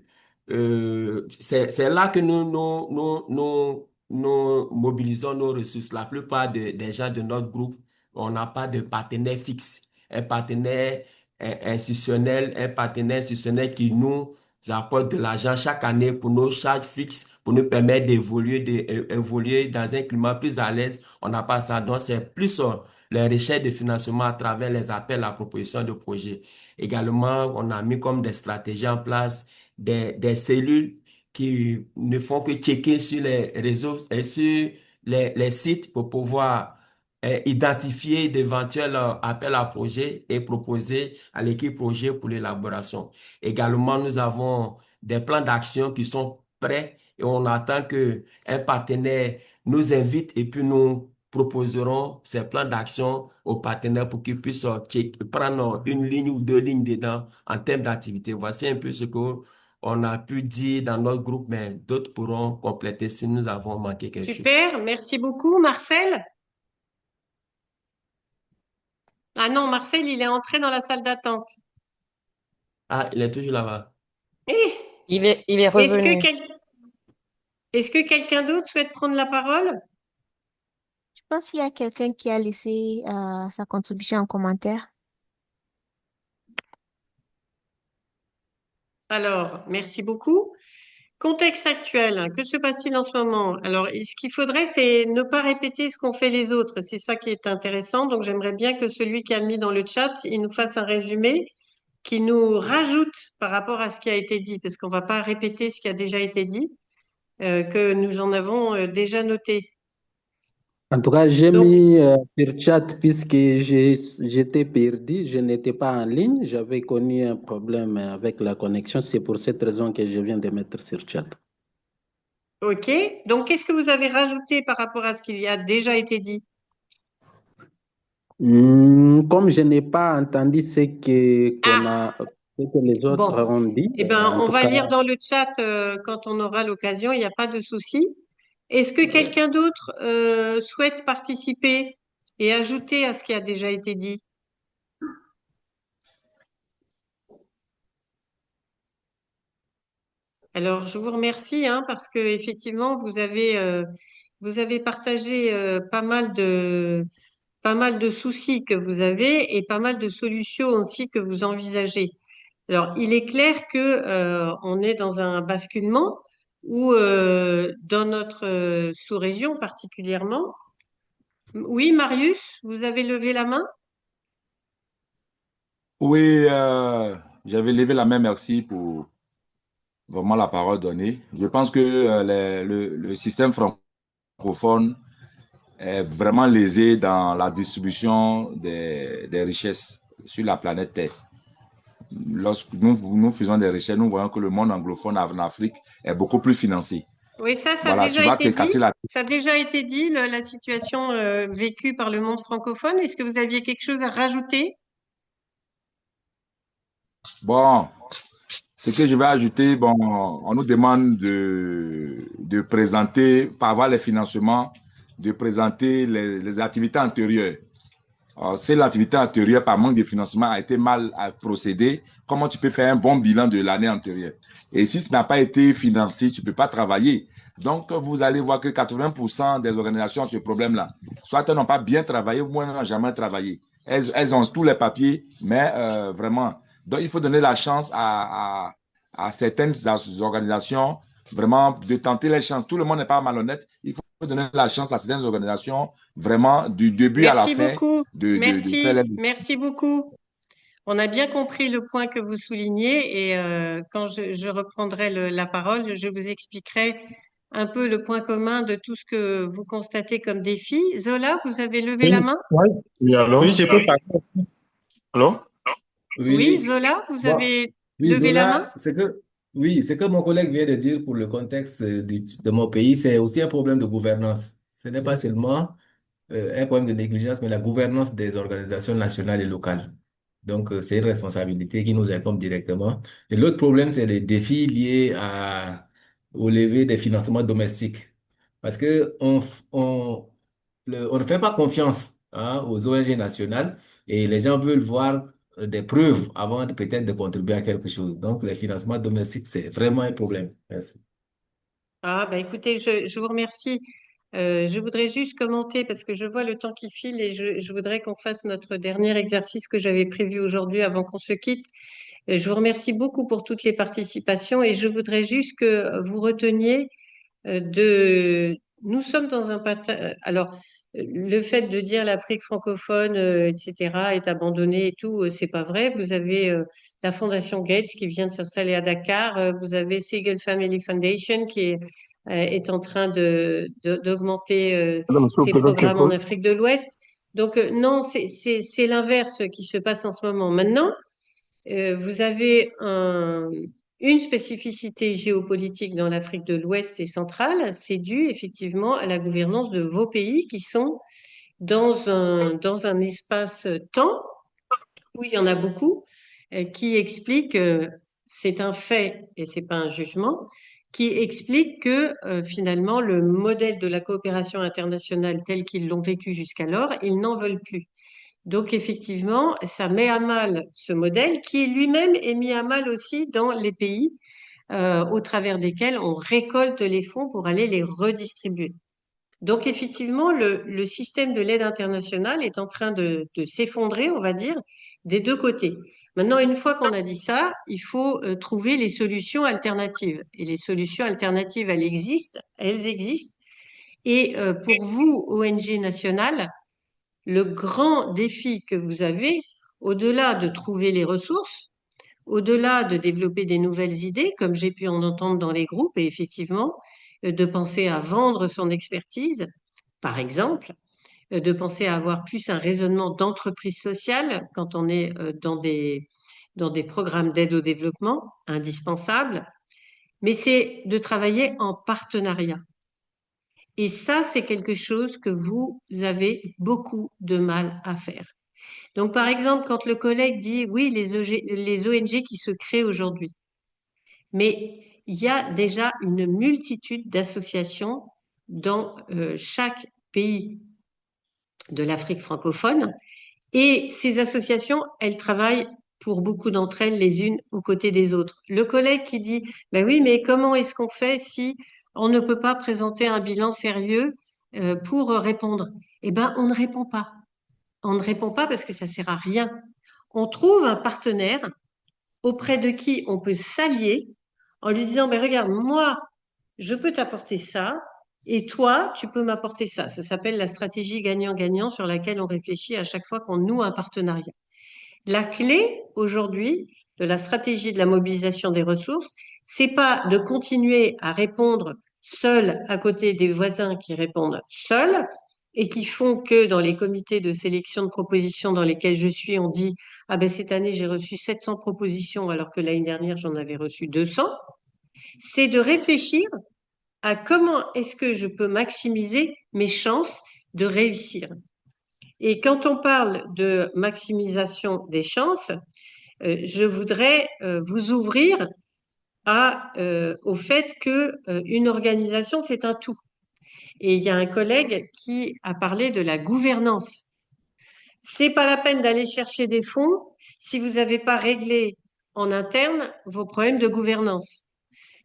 c'est là que nous mobilisons nos ressources. La plupart des gens de notre groupe, on n'a pas de partenaire fixe, un partenaire un partenaire institutionnel qui nous apporte de l'argent chaque année pour nos charges fixes, pour nous permettre d'évoluer dans un climat plus à l'aise. On n'a pas ça. Donc, c'est plus les recherches de financement à travers les appels à proposition de projets. Également, on a mis comme des stratégies en place des cellules qui ne font que checker sur les réseaux et sur les sites pour pouvoir identifier d'éventuels appels à projets et proposer à l'équipe projet pour l'élaboration. Également, nous avons des plans d'action qui sont prêts et on attend que un partenaire nous invite et puis nous proposerons ces plans d'action aux partenaires pour qu'ils puissent prendre une ligne ou deux lignes dedans en termes d'activité. Voici un peu ce que on a pu dire dans notre groupe, mais d'autres pourront compléter si nous avons manqué quelque chose. Super, merci beaucoup. Marcel? Ah non, Marcel, il est entré dans la salle d'attente. Ah, il est toujours là-bas. Eh, Il est est-ce que revenu. est-ce que quelqu'un d'autre souhaite prendre la parole? Je pense qu'il y a quelqu'un qui a laissé sa contribution en commentaire. Alors, merci beaucoup. Contexte actuel, que se passe-t-il en ce moment? Alors, ce qu'il faudrait, c'est ne pas répéter ce qu'ont fait les autres. C'est ça qui est intéressant. Donc, j'aimerais bien que celui qui a mis dans le chat, il nous fasse un résumé qui nous rajoute par rapport à ce qui a été dit, parce qu'on ne va pas répéter ce qui a déjà été dit, que nous en avons déjà noté. En tout cas, j'ai Donc, mis sur chat puisque j'étais perdu, je n'étais pas en ligne, j'avais connu un problème avec la connexion. C'est pour cette raison que je viens de mettre sur chat. ok. Donc, qu'est-ce que vous avez rajouté par rapport à ce qui a déjà été dit? Comme je n'ai pas entendu ce que les autres Bon, ont dit, eh ben, en on tout va cas, lire dans le chat quand on aura l'occasion, il n'y a pas de souci. Est-ce que quelqu'un d'autre souhaite participer et ajouter à ce qui a déjà été dit? Alors, je vous remercie hein, parce que effectivement, vous avez partagé pas mal de soucis que vous avez et pas mal de solutions aussi que vous envisagez. Alors, il est clair que on est dans un basculement où dans notre sous-région particulièrement. Oui, Marius, vous avez levé la main? Oui, j'avais levé la main, merci pour vraiment la parole donnée. Je pense que le système francophone est vraiment lésée dans la distribution des richesses sur la planète Terre. Lorsque nous faisons des recherches, nous voyons que le monde anglophone en Afrique est beaucoup plus financé. Oui, ça Voilà, a tu déjà vas été te casser dit. la tête. Ça a déjà été dit, la situation vécue par le monde francophone. Est-ce que vous aviez quelque chose à rajouter? Bon, ce que je vais ajouter, bon, on nous demande de présenter, par avoir les financements, de présenter les activités antérieures. Alors, si l'activité antérieure, par manque de financement, a été mal procédée, comment tu peux faire un bon bilan de l'année antérieure? Et si ce n'a pas été financé, tu ne peux pas travailler. Donc, vous allez voir que 80% des organisations ont ce problème-là. Soit elles n'ont pas bien travaillé, ou elles n'ont jamais travaillé. Elles ont tous les papiers, mais vraiment. Donc, il faut donner la chance à certaines organisations, vraiment, de tenter les chances. Tout le monde n'est pas malhonnête. Il faut donner la chance à certaines organisations, vraiment, du début à la Merci fin, beaucoup. de faire Merci. Merci beaucoup. On a bien compris le point que vous soulignez et quand je reprendrai la parole, je vous expliquerai un peu le point commun de tout ce que vous constatez comme défi. Zola, vous avez levé la main? Oui, allô? Oui, je peux parler. Allô? Oui, Zola, vous Bon. avez Oui, levé la main? Zola, oui, ce que mon collègue vient de dire pour le contexte de mon pays, c'est aussi un problème de gouvernance. Ce n'est pas seulement un problème de négligence, mais la gouvernance des organisations nationales et locales. Donc, c'est une responsabilité qui nous incombe directement. Et l'autre problème, c'est les défis liés au lever des financements domestiques. Parce que on ne fait pas confiance, hein, aux ONG nationales et les gens veulent voir des preuves avant peut-être de contribuer à quelque chose. Donc, les financements domestiques, c'est vraiment un problème. Merci. Ah, bah écoutez, je vous remercie. Je voudrais juste commenter parce que je vois le temps qui file et je voudrais qu'on fasse notre dernier exercice que j'avais prévu aujourd'hui avant qu'on se quitte. Je vous remercie beaucoup pour toutes les participations et je voudrais juste que vous reteniez nous sommes dans alors, le fait de dire l'Afrique francophone, etc., est abandonnée et tout, c'est pas vrai. Vous avez la Fondation Gates qui vient de s'installer à Dakar. Vous avez Seagull Family Foundation qui est en train d'augmenter ses programmes en Afrique de l'Ouest. Donc, non, c'est l'inverse qui se passe en ce moment. Maintenant, vous avez une spécificité géopolitique dans l'Afrique de l'Ouest et centrale, c'est dû effectivement à la gouvernance de vos pays qui sont dans un espace-temps où il y en a beaucoup, qui explique, c'est un fait et c'est pas un jugement, qui explique que finalement le modèle de la coopération internationale tel qu'ils l'ont vécu jusqu'alors, ils n'en veulent plus. Donc effectivement, ça met à mal ce modèle qui lui-même est mis à mal aussi dans les pays au travers desquels on récolte les fonds pour aller les redistribuer. Donc effectivement, le système de l'aide internationale est en train de s'effondrer, on va dire, des deux côtés. Maintenant, une fois qu'on a dit ça, il faut trouver les solutions alternatives. Et les solutions alternatives, elles existent. Et pour vous, ONG nationales, le grand défi que vous avez, au-delà de trouver les ressources, au-delà de développer des nouvelles idées, comme j'ai pu en entendre dans les groupes, et effectivement, de penser à vendre son expertise, par exemple, de penser à avoir plus un raisonnement d'entreprise sociale quand on est dans des programmes d'aide au développement indispensables, mais c'est de travailler en partenariat. Et ça, c'est quelque chose que vous avez beaucoup de mal à faire. Donc, par exemple, quand le collègue dit, oui, les ONG qui se créent aujourd'hui, mais il y a déjà une multitude d'associations dans chaque pays de l'Afrique francophone. Et ces associations, elles travaillent pour beaucoup d'entre elles les unes aux côtés des autres. Le collègue qui dit, ben oui, mais comment est-ce qu'on fait si on ne peut pas présenter un bilan sérieux pour répondre? Eh ben, on ne répond pas. On ne répond pas parce que ça sert à rien. On trouve un partenaire auprès de qui on peut s'allier en lui disant, ben regarde, moi, je peux t'apporter ça, et toi, tu peux m'apporter ça. Ça s'appelle la stratégie gagnant-gagnant sur laquelle on réfléchit à chaque fois qu'on noue un partenariat. La clé aujourd'hui de la stratégie de la mobilisation des ressources, c'est pas de continuer à répondre seul à côté des voisins qui répondent seuls, et qui font que dans les comités de sélection de propositions dans lesquels je suis, on dit, ah ben cette année j'ai reçu 700 propositions alors que l'année dernière j'en avais reçu 200, c'est de réfléchir à comment est-ce que je peux maximiser mes chances de réussir. Et quand on parle de maximisation des chances, je voudrais vous ouvrir au fait que une organisation, c'est un tout. Et il y a un collègue qui a parlé de la gouvernance. C'est pas la peine d'aller chercher des fonds si vous n'avez pas réglé en interne vos problèmes de gouvernance.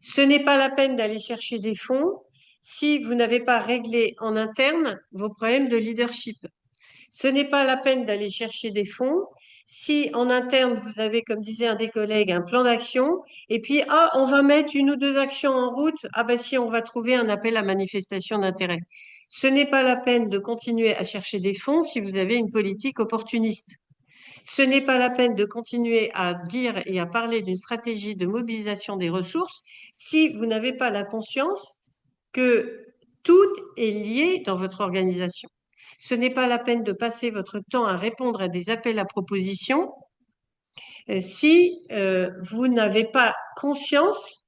Ce n'est pas la peine d'aller chercher des fonds si vous n'avez pas réglé en interne vos problèmes de leadership. Ce n'est pas la peine d'aller chercher des fonds si en interne vous avez, comme disait un des collègues, un plan d'action et puis on va mettre une ou deux actions en route, si on va trouver un appel à manifestation d'intérêt. Ce n'est pas la peine de continuer à chercher des fonds si vous avez une politique opportuniste. Ce n'est pas la peine de continuer à dire et à parler d'une stratégie de mobilisation des ressources si vous n'avez pas la conscience que tout est lié dans votre organisation. Ce n'est pas la peine de passer votre temps à répondre à des appels à propositions si vous n'avez pas conscience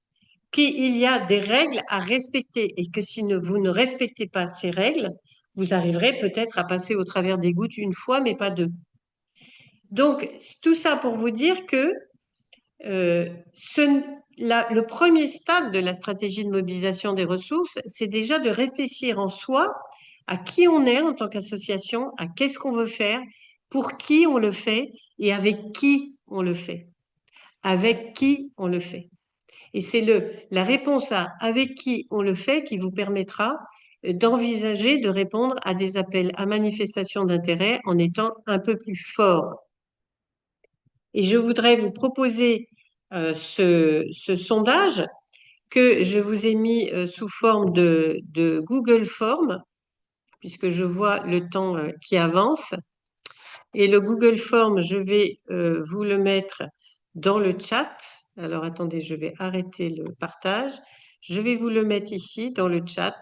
qu'il y a des règles à respecter et que si vous ne respectez pas ces règles, vous arriverez peut-être à passer au travers des gouttes une fois, mais pas deux. Donc, tout ça pour vous dire que le premier stade de la stratégie de mobilisation des ressources, c'est déjà de réfléchir en soi à qui on est en tant qu'association, à qu'est-ce qu'on veut faire, pour qui on le fait et avec qui on le fait. Avec qui on le fait. Et c'est la réponse à avec qui on le fait qui vous permettra d'envisager de répondre à des appels à manifestation d'intérêt en étant un peu plus fort. Et je voudrais vous proposer ce sondage que je vous ai mis sous forme de Google Form, puisque je vois le temps qui avance. Et le Google Form, je vais vous le mettre dans le chat. Alors attendez, je vais arrêter le partage. Je vais vous le mettre ici dans le chat.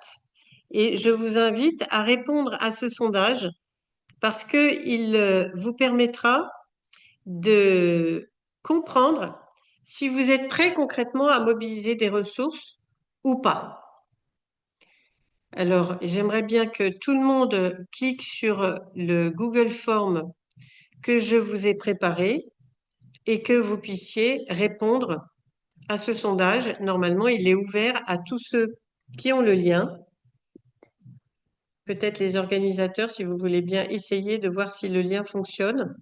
Et je vous invite à répondre à ce sondage parce qu'il vous permettra de comprendre si vous êtes prêt concrètement à mobiliser des ressources ou pas. Alors, j'aimerais bien que tout le monde clique sur le Google Form que je vous ai préparé et que vous puissiez répondre à ce sondage. Normalement, il est ouvert à tous ceux qui ont le lien. Peut-être les organisateurs, si vous voulez bien essayer de voir si le lien fonctionne.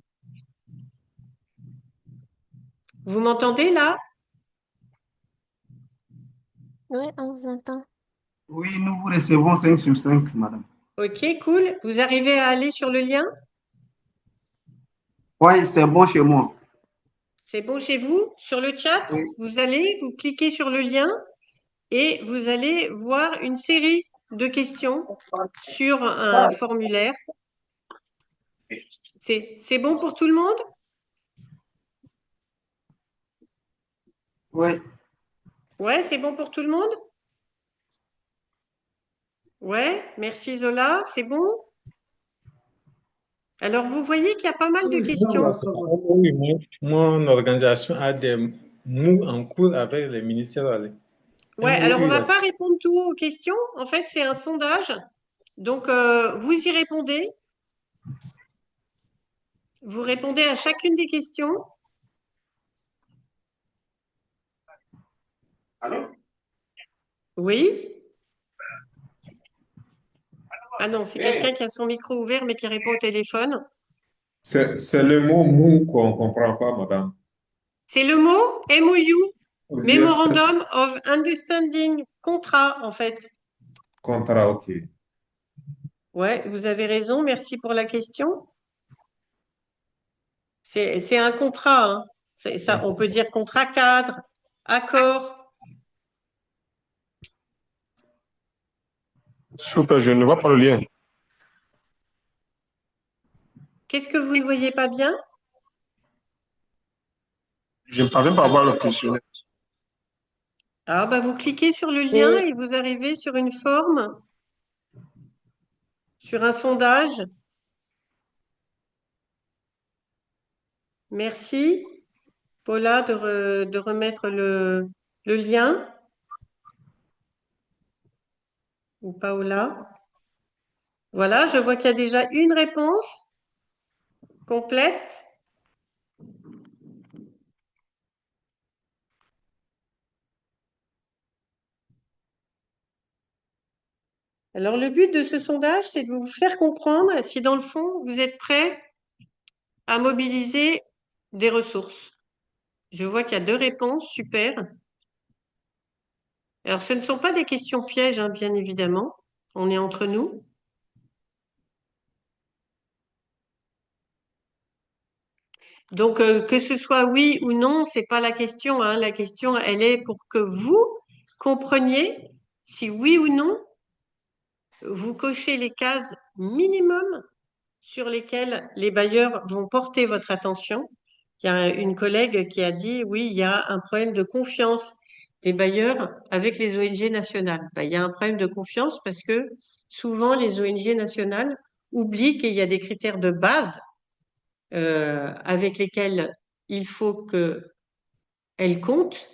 Vous m'entendez là? Oui, on vous entend. Oui, nous vous recevons 5 sur 5, madame. Ok, cool. Vous arrivez à aller sur le lien? Oui, c'est bon chez moi. C'est bon chez vous? Sur le chat, vous cliquez sur le lien et vous allez voir une série de questions sur un formulaire. C'est bon pour tout le monde? Oui. Ouais, c'est bon pour tout le monde? Ouais, merci Zola, c'est bon? Alors, vous voyez qu'il y a pas mal de questions. Oui, mon organisation a des MOU en cours avec les ministères. Ouais, alors on ne va pas répondre tout aux questions. En fait, c'est un sondage. Donc, vous y répondez. Vous répondez à chacune des questions. Allô? Oui? Ah non, c'est quelqu'un qui a son micro ouvert mais qui répond au téléphone. C'est le mot MOU qu'on ne comprend pas, madame. C'est le mot MOU, Memorandum of Understanding, contrat en fait. Contrat, ok. Ouais, vous avez raison, merci pour la question. C'est un contrat, hein. Ça, on peut dire contrat cadre, accord. Super, je ne vois pas le lien. Qu'est-ce que vous ne voyez pas bien? Je ne parviens pas à voir le questionnaire. Ah, bah, vous cliquez sur le lien et vous arrivez sur une forme. sur un sondage. Merci, Paula, de remettre le lien. Ou Paola. Voilà, je vois qu'il y a déjà une réponse complète. Alors, le but de ce sondage, c'est de vous faire comprendre si, dans le fond, vous êtes prêt à mobiliser des ressources. Je vois qu'il y a 2 réponses, super. Alors, ce ne sont pas des questions pièges, hein, bien évidemment. On est entre nous. Donc, que ce soit oui ou non, c'est pas la question, hein. La question, elle est pour que vous compreniez si oui ou non, vous cochez les cases minimum sur lesquelles les bailleurs vont porter votre attention. Il y a une collègue qui a dit, oui, il y a un problème de confiance des bailleurs avec les ONG nationales. Ben, il y a un problème de confiance parce que souvent les ONG nationales oublient qu'il y a des critères de base avec lesquels il faut qu'elles comptent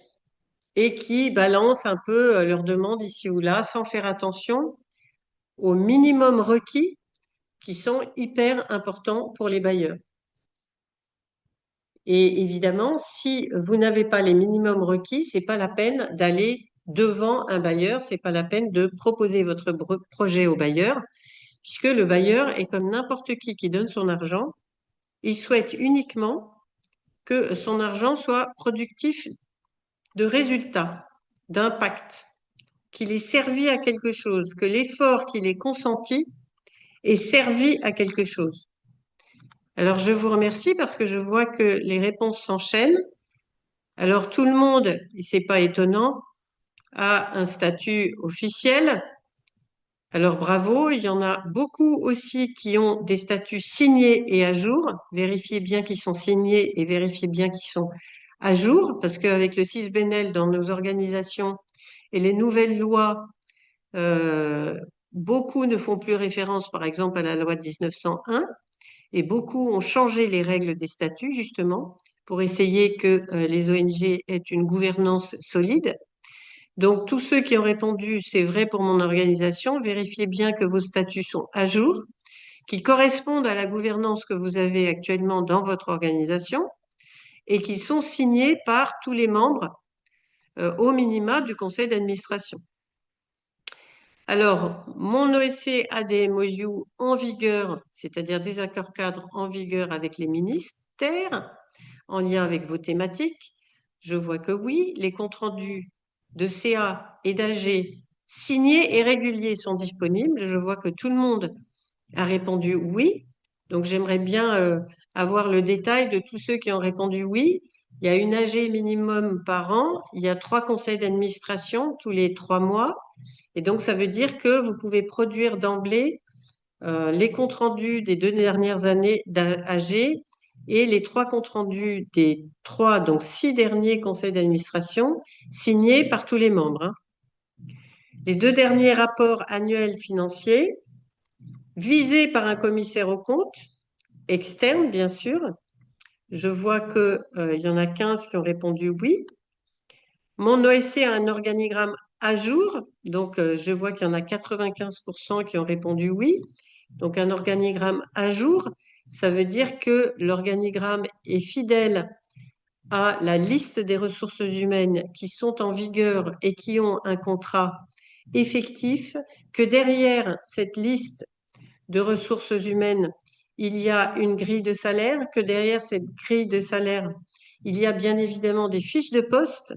et qui balancent un peu leurs demandes ici ou là sans faire attention au minimum requis qui sont hyper importants pour les bailleurs. Et évidemment, si vous n'avez pas les minimums requis, c'est pas la peine d'aller devant un bailleur, c'est pas la peine de proposer votre projet au bailleur, puisque le bailleur est comme n'importe qui donne son argent. Il souhaite uniquement que son argent soit productif de résultats, d'impact, qu'il ait servi à quelque chose, que l'effort qu'il ait consenti ait servi à quelque chose. Alors, je vous remercie parce que je vois que les réponses s'enchaînent. Alors, tout le monde, et c'est pas étonnant, a un statut officiel. Alors, bravo. Il y en a beaucoup aussi qui ont des statuts signés et à jour. Vérifiez bien qu'ils sont signés et vérifiez bien qu'ils sont à jour parce qu'avec le CISBENEL dans nos organisations et les nouvelles lois, beaucoup ne font plus référence, par exemple, à la loi 1901. Et beaucoup ont changé les règles des statuts, justement, pour essayer que les ONG aient une gouvernance solide. Donc, tous ceux qui ont répondu, c'est vrai pour mon organisation, vérifiez bien que vos statuts sont à jour, qu'ils correspondent à la gouvernance que vous avez actuellement dans votre organisation et qu'ils sont signés par tous les membres au minima du conseil d'administration. Alors, mon OSC a des MOU en vigueur, c'est-à-dire des accords cadres en vigueur avec les ministères, en lien avec vos thématiques. Je vois que oui, les comptes rendus de CA et d'AG signés et réguliers sont disponibles. Je vois que tout le monde a répondu oui. Donc, j'aimerais bien avoir le détail de tous ceux qui ont répondu oui. Il y a une AG minimum par an. Il y a 3 conseils d'administration tous les 3 mois. Et donc, ça veut dire que vous pouvez produire d'emblée les comptes rendus des 2 dernières années d'AG et les 3 comptes rendus des 3, donc 6 derniers conseils d'administration signés par tous les membres, hein. Les 2 derniers rapports annuels financiers visés par un commissaire aux comptes, externe bien sûr. Je vois qu'il y en a 15 qui ont répondu oui. Mon OSC a un organigramme à jour, donc je vois qu'il y en a 95% qui ont répondu oui. Donc un organigramme à jour, ça veut dire que l'organigramme est fidèle à la liste des ressources humaines qui sont en vigueur et qui ont un contrat effectif, que derrière cette liste de ressources humaines, il y a une grille de salaire, que derrière cette grille de salaire, il y a bien évidemment des fiches de poste.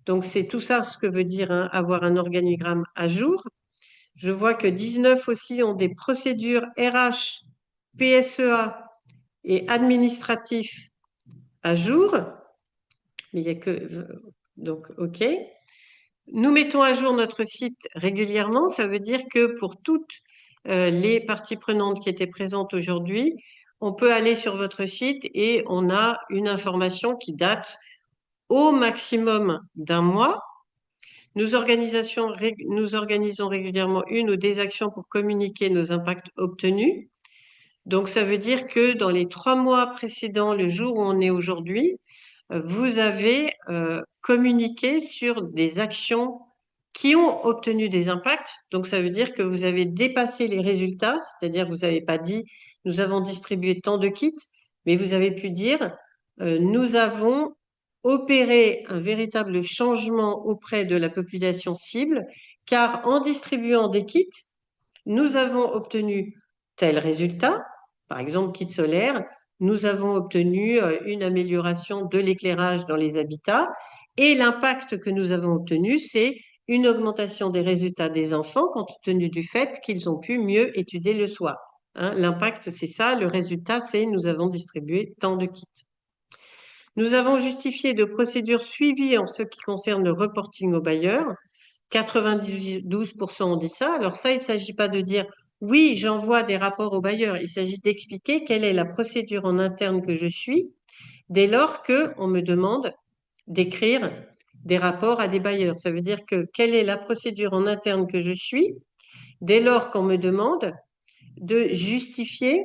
Donc, c'est tout ça ce que veut dire hein, avoir un organigramme à jour. Je vois que 19 aussi ont des procédures RH, PSEA et administratifs à jour. Mais il n'y a que... Donc, OK. Nous mettons à jour notre site régulièrement. Ça veut dire que pour toutes les parties prenantes qui étaient présentes aujourd'hui, on peut aller sur votre site et on a une information qui date au maximum d'1 mois. Nous organisons régulièrement une ou des actions pour communiquer nos impacts obtenus. Donc, ça veut dire que dans les 3 mois précédents, le jour où on est aujourd'hui, vous avez communiqué sur des actions qui ont obtenu des impacts. Donc, ça veut dire que vous avez dépassé les résultats, c'est-à-dire que vous n'avez pas dit « nous avons distribué tant de kits », mais vous avez pu dire « nous avons opéré un véritable changement auprès de la population cible, car en distribuant des kits, nous avons obtenu tel résultat, par exemple kit solaire, nous avons obtenu une amélioration de l'éclairage dans les habitats et l'impact que nous avons obtenu, c'est une augmentation des résultats des enfants compte tenu du fait qu'ils ont pu mieux étudier le soir. Hein, l'impact, c'est ça. Le résultat, c'est nous avons distribué tant de kits. Nous avons justifié de procédures suivies en ce qui concerne le reporting aux bailleurs. 92% ont dit ça. Alors ça, il ne s'agit pas de dire oui, j'envoie des rapports aux bailleurs. Il s'agit d'expliquer quelle est la procédure en interne que je suis dès lors qu'on me demande d'écrire des rapports à des bailleurs. Ça veut dire que quelle est la procédure en interne que je suis dès lors qu'on me demande de justifier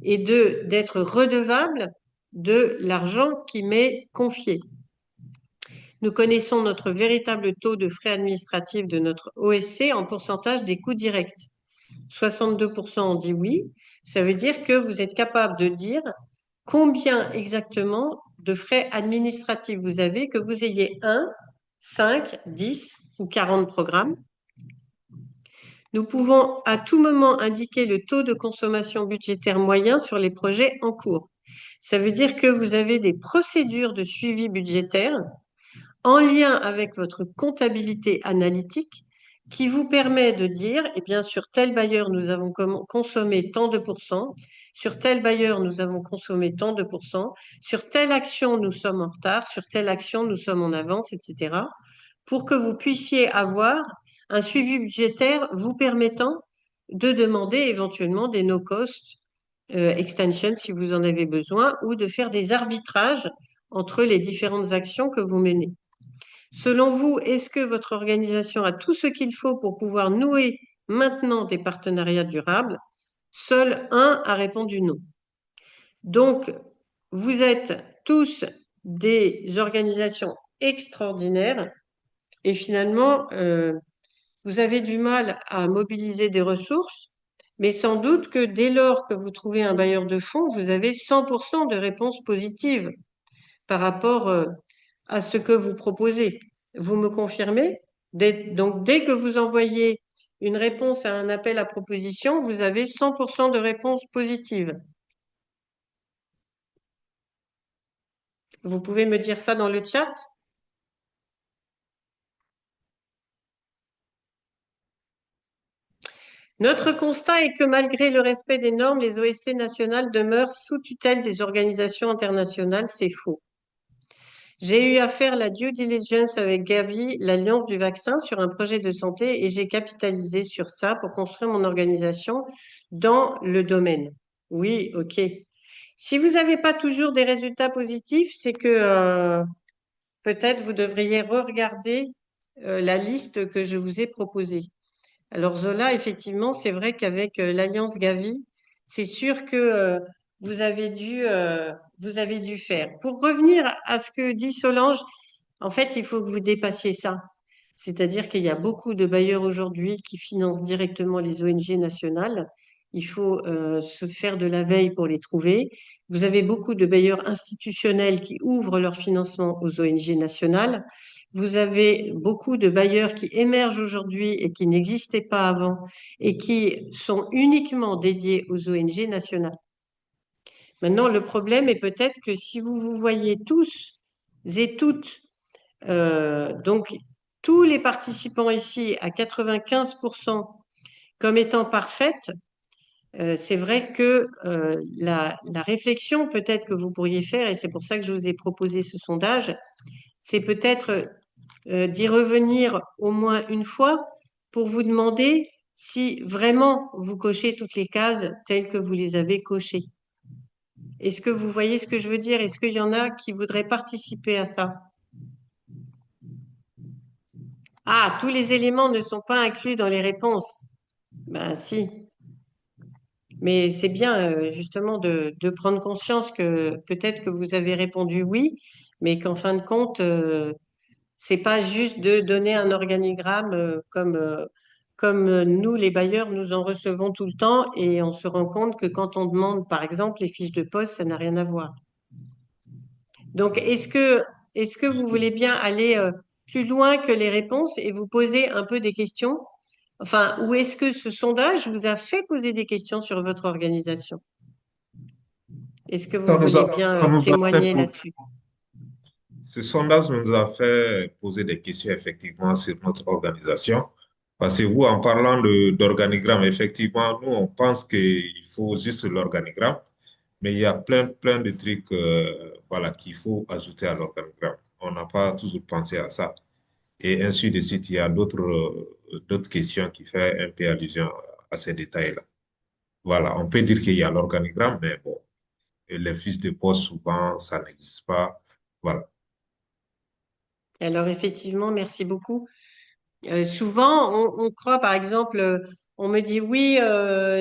et d'être redevable de l'argent qui m'est confié. Nous connaissons notre véritable taux de frais administratifs de notre OSC en pourcentage des coûts directs. 62% ont dit oui. Ça veut dire que vous êtes capable de dire combien exactement de frais administratifs vous avez, que vous ayez 1, 5, 10 ou 40 programmes. Nous pouvons à tout moment indiquer le taux de consommation budgétaire moyen sur les projets en cours. Ça veut dire que vous avez des procédures de suivi budgétaire en lien avec votre comptabilité analytique qui vous permet de dire, eh bien, sur tel bailleur, nous avons consommé tant de pourcents, sur tel bailleur, nous avons consommé tant de pourcents, sur telle action, nous sommes en retard, sur telle action, nous sommes en avance, etc., pour que vous puissiez avoir un suivi budgétaire vous permettant de demander éventuellement des no-cost extensions si vous en avez besoin ou de faire des arbitrages entre les différentes actions que vous menez. Selon vous, est-ce que votre organisation a tout ce qu'il faut pour pouvoir nouer maintenant des partenariats durables? Seul un a répondu non. Donc, vous êtes tous des organisations extraordinaires et finalement, vous avez du mal à mobiliser des ressources, mais sans doute que dès lors que vous trouvez un bailleur de fonds, vous avez 100% de réponses positives par rapport à ce que vous proposez. Vous me confirmez? Donc, dès que vous envoyez une réponse à un appel à proposition, vous avez 100% de réponses positives. Vous pouvez me dire ça dans le chat? Notre constat est que malgré le respect des normes, les OSC nationales demeurent sous tutelle des organisations internationales. C'est faux. J'ai eu à faire la due diligence avec Gavi, l'Alliance du vaccin, sur un projet de santé et j'ai capitalisé sur ça pour construire mon organisation dans le domaine. Oui, ok. Si vous n'avez pas toujours des résultats positifs, c'est que peut-être vous devriez re-regarder la liste que je vous ai proposée. Alors Zola, effectivement, c'est vrai qu'avec l'Alliance Gavi, c'est sûr que vous avez dû faire. Pour revenir à ce que dit Solange, en fait, il faut que vous dépassiez ça. C'est-à-dire qu'il y a beaucoup de bailleurs aujourd'hui qui financent directement les ONG nationales. Il faut se faire de la veille pour les trouver. Vous avez beaucoup de bailleurs institutionnels qui ouvrent leur financement aux ONG nationales. Vous avez beaucoup de bailleurs qui émergent aujourd'hui et qui n'existaient pas avant et qui sont uniquement dédiés aux ONG nationales. Maintenant, le problème est peut-être que si vous vous voyez tous et toutes, donc tous les participants ici à 95% comme étant parfaites, c'est vrai que la réflexion peut-être que vous pourriez faire, et c'est pour ça que je vous ai proposé ce sondage, c'est peut-être d'y revenir au moins une fois pour vous demander si vraiment vous cochez toutes les cases telles que vous les avez cochées. Est-ce que vous voyez ce que je veux dire? Est-ce qu'il y en a qui voudraient participer à ça? Ah, tous les éléments ne sont pas inclus dans les réponses. Ben si. Mais c'est bien justement de prendre conscience que peut-être que vous avez répondu oui, mais qu'en fin de compte, c'est pas juste de donner un organigramme comme nous, les bailleurs, nous en recevons tout le temps et on se rend compte que quand on demande, par exemple, les fiches de poste, ça n'a rien à voir. Donc, est-ce que vous voulez bien aller plus loin que les réponses et vous poser un peu des questions? Enfin, ou est-ce que ce sondage vous a fait poser des questions sur votre organisation? Est-ce que vous Ça nous voulez a, bien ça nous a fait témoigner poser- là-dessus? Ce sondage nous a fait poser des questions effectivement sur notre organisation. Parce que vous, en parlant d'organigramme, effectivement, nous, on pense qu'il faut juste l'organigramme, mais il y a plein de trucs voilà, qu'il faut ajouter à l'organigramme. On n'a pas toujours pensé à ça. Et ainsi de suite, il y a d'autres questions qui font un peu allusion à ces détails-là. Voilà, on peut dire qu'il y a l'organigramme, mais bon, et les fiches de poste, souvent, ça n'existe pas. Voilà. Alors, effectivement, merci beaucoup. Souvent, on croit, par exemple, on me dit oui,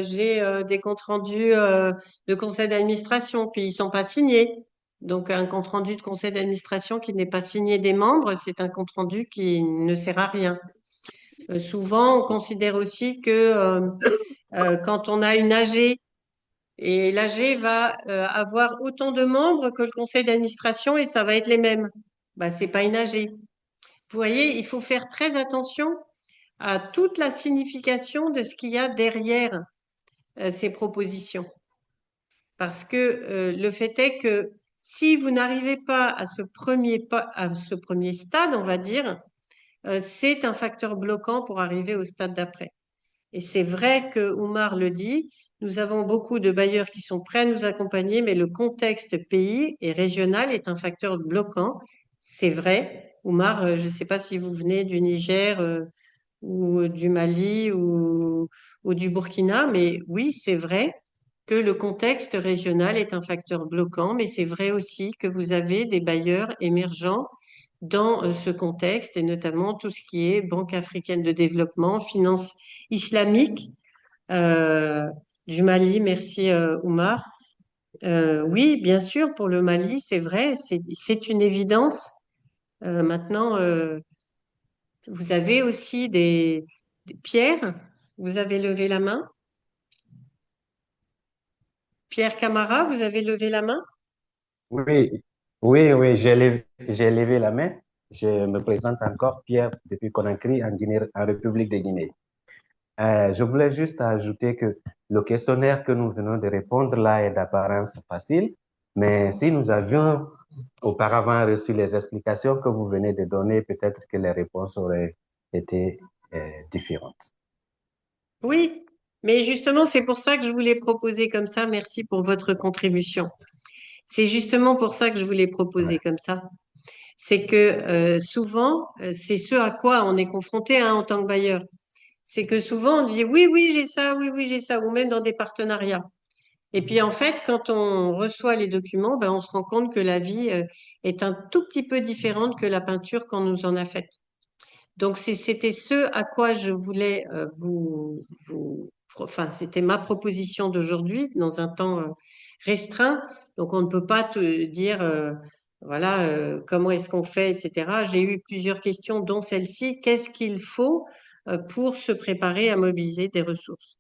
j'ai des comptes rendus de conseil d'administration, puis ils sont pas signés. Donc, un compte rendu de conseil d'administration qui n'est pas signé des membres, c'est un compte rendu qui ne sert à rien. Souvent, on considère aussi que quand on a une AG, et l'AG va avoir autant de membres que le conseil d'administration et ça va être les mêmes. Bah, c'est pas une AG. Vous voyez, il faut faire très attention à toute la signification de ce qu'il y a derrière ces propositions. Parce que le fait est que si vous n'arrivez pas à ce premier stade, on va dire, c'est un facteur bloquant pour arriver au stade d'après. Et c'est vrai que Oumar le dit, nous avons beaucoup de bailleurs qui sont prêts à nous accompagner, mais le contexte pays et régional est un facteur bloquant. C'est vrai. Oumar, je ne sais pas si vous venez du Niger ou du Mali ou du Burkina, mais oui, c'est vrai que le contexte régional est un facteur bloquant, mais c'est vrai aussi que vous avez des bailleurs émergents dans ce contexte, et notamment tout ce qui est Banque africaine de développement, finance islamique du Mali. Merci Oumar. Oui, bien sûr, pour le Mali, c'est vrai, c'est une évidence. Maintenant, vous avez aussi Pierre, vous avez levé la main. Pierre Camara, vous avez levé la main. Oui, oui, j'ai levé la main. Je me présente encore, Pierre, depuis Conakry, en République de Guinée. Je voulais juste ajouter que le questionnaire que nous venons de répondre là est d'apparence facile, mais si nous avions auparavant reçu les explications que vous venez de donner, peut-être que les réponses auraient été différentes. Oui, mais justement, c'est pour ça que je vous l'ai proposé comme ça. Merci pour votre contribution. C'est justement pour ça que je vous l'ai proposé comme ça. C'est que souvent, c'est ce à quoi on est confronté en tant que bailleur. C'est que souvent, on dit oui, oui, j'ai ça, oui, oui, j'ai ça, ou même dans des partenariats. Et puis en fait, quand on reçoit les documents, ben, on se rend compte que la vie est un tout petit peu différente que la peinture qu'on nous en a faite. Donc c'était ce à quoi je voulais enfin c'était ma proposition d'aujourd'hui dans un temps restreint. Donc on ne peut pas te dire voilà comment est-ce qu'on fait, etc. J'ai eu plusieurs questions, dont celle-ci. Qu'est-ce qu'il faut pour se préparer à mobiliser des ressources?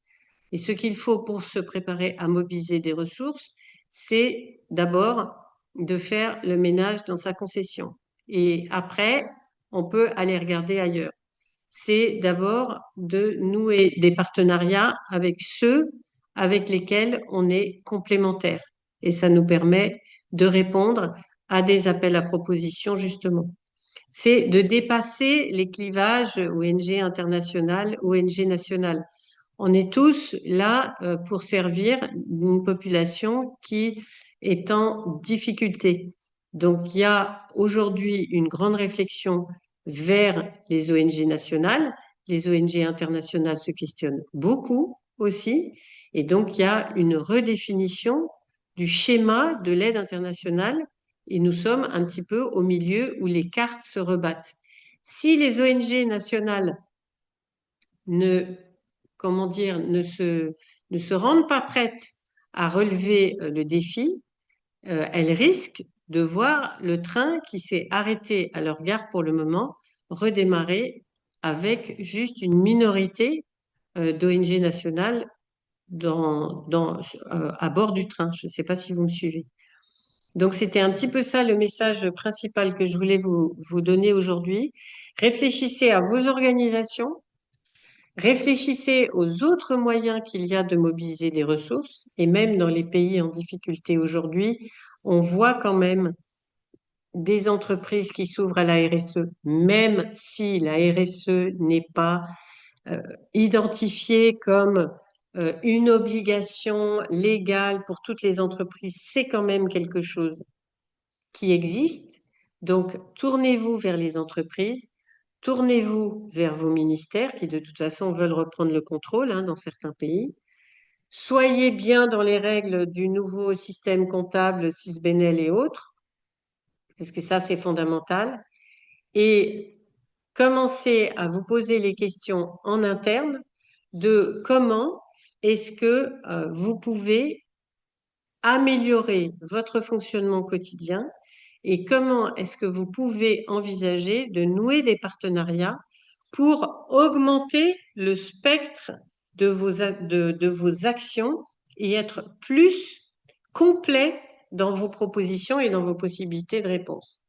Et ce qu'il faut pour se préparer à mobiliser des ressources, c'est d'abord de faire le ménage dans sa concession. Et après, on peut aller regarder ailleurs. C'est d'abord de nouer des partenariats avec ceux avec lesquels on est complémentaires. Et ça nous permet de répondre à des appels à propositions, justement. C'est de dépasser les clivages ONG internationales, ONG nationales. On est tous là pour servir une population qui est en difficulté. Donc, il y a aujourd'hui une grande réflexion vers les ONG nationales. Les ONG internationales se questionnent beaucoup aussi. Et donc, il y a une redéfinition du schéma de l'aide internationale et nous sommes un petit peu au milieu où les cartes se rebattent. Si les ONG nationales ne, comment dire, ne se rendent pas prêtes à relever le défi, elles risquent de voir le train qui s'est arrêté à leur gare pour le moment redémarrer avec juste une minorité d'ONG nationales à bord du train. Je ne sais pas si vous me suivez. Donc, c'était un petit peu ça le message principal que je voulais vous donner aujourd'hui. Réfléchissez à vos organisations, réfléchissez aux autres moyens qu'il y a de mobiliser des ressources, et même dans les pays en difficulté aujourd'hui, on voit quand même des entreprises qui s'ouvrent à la RSE, même si la RSE n'est pas identifiée comme une obligation légale pour toutes les entreprises, c'est quand même quelque chose qui existe. Donc, tournez-vous vers les entreprises, tournez-vous vers vos ministères qui, de toute façon, veulent reprendre le contrôle dans certains pays. Soyez bien dans les règles du nouveau système comptable Sysbennel et autres, parce que ça, c'est fondamental. Et commencez à vous poser les questions en interne de comment est-ce que vous pouvez améliorer votre fonctionnement quotidien et comment est-ce que vous pouvez envisager de nouer des partenariats pour augmenter le spectre de vos actions et être plus complet dans vos propositions et dans vos possibilités de réponse.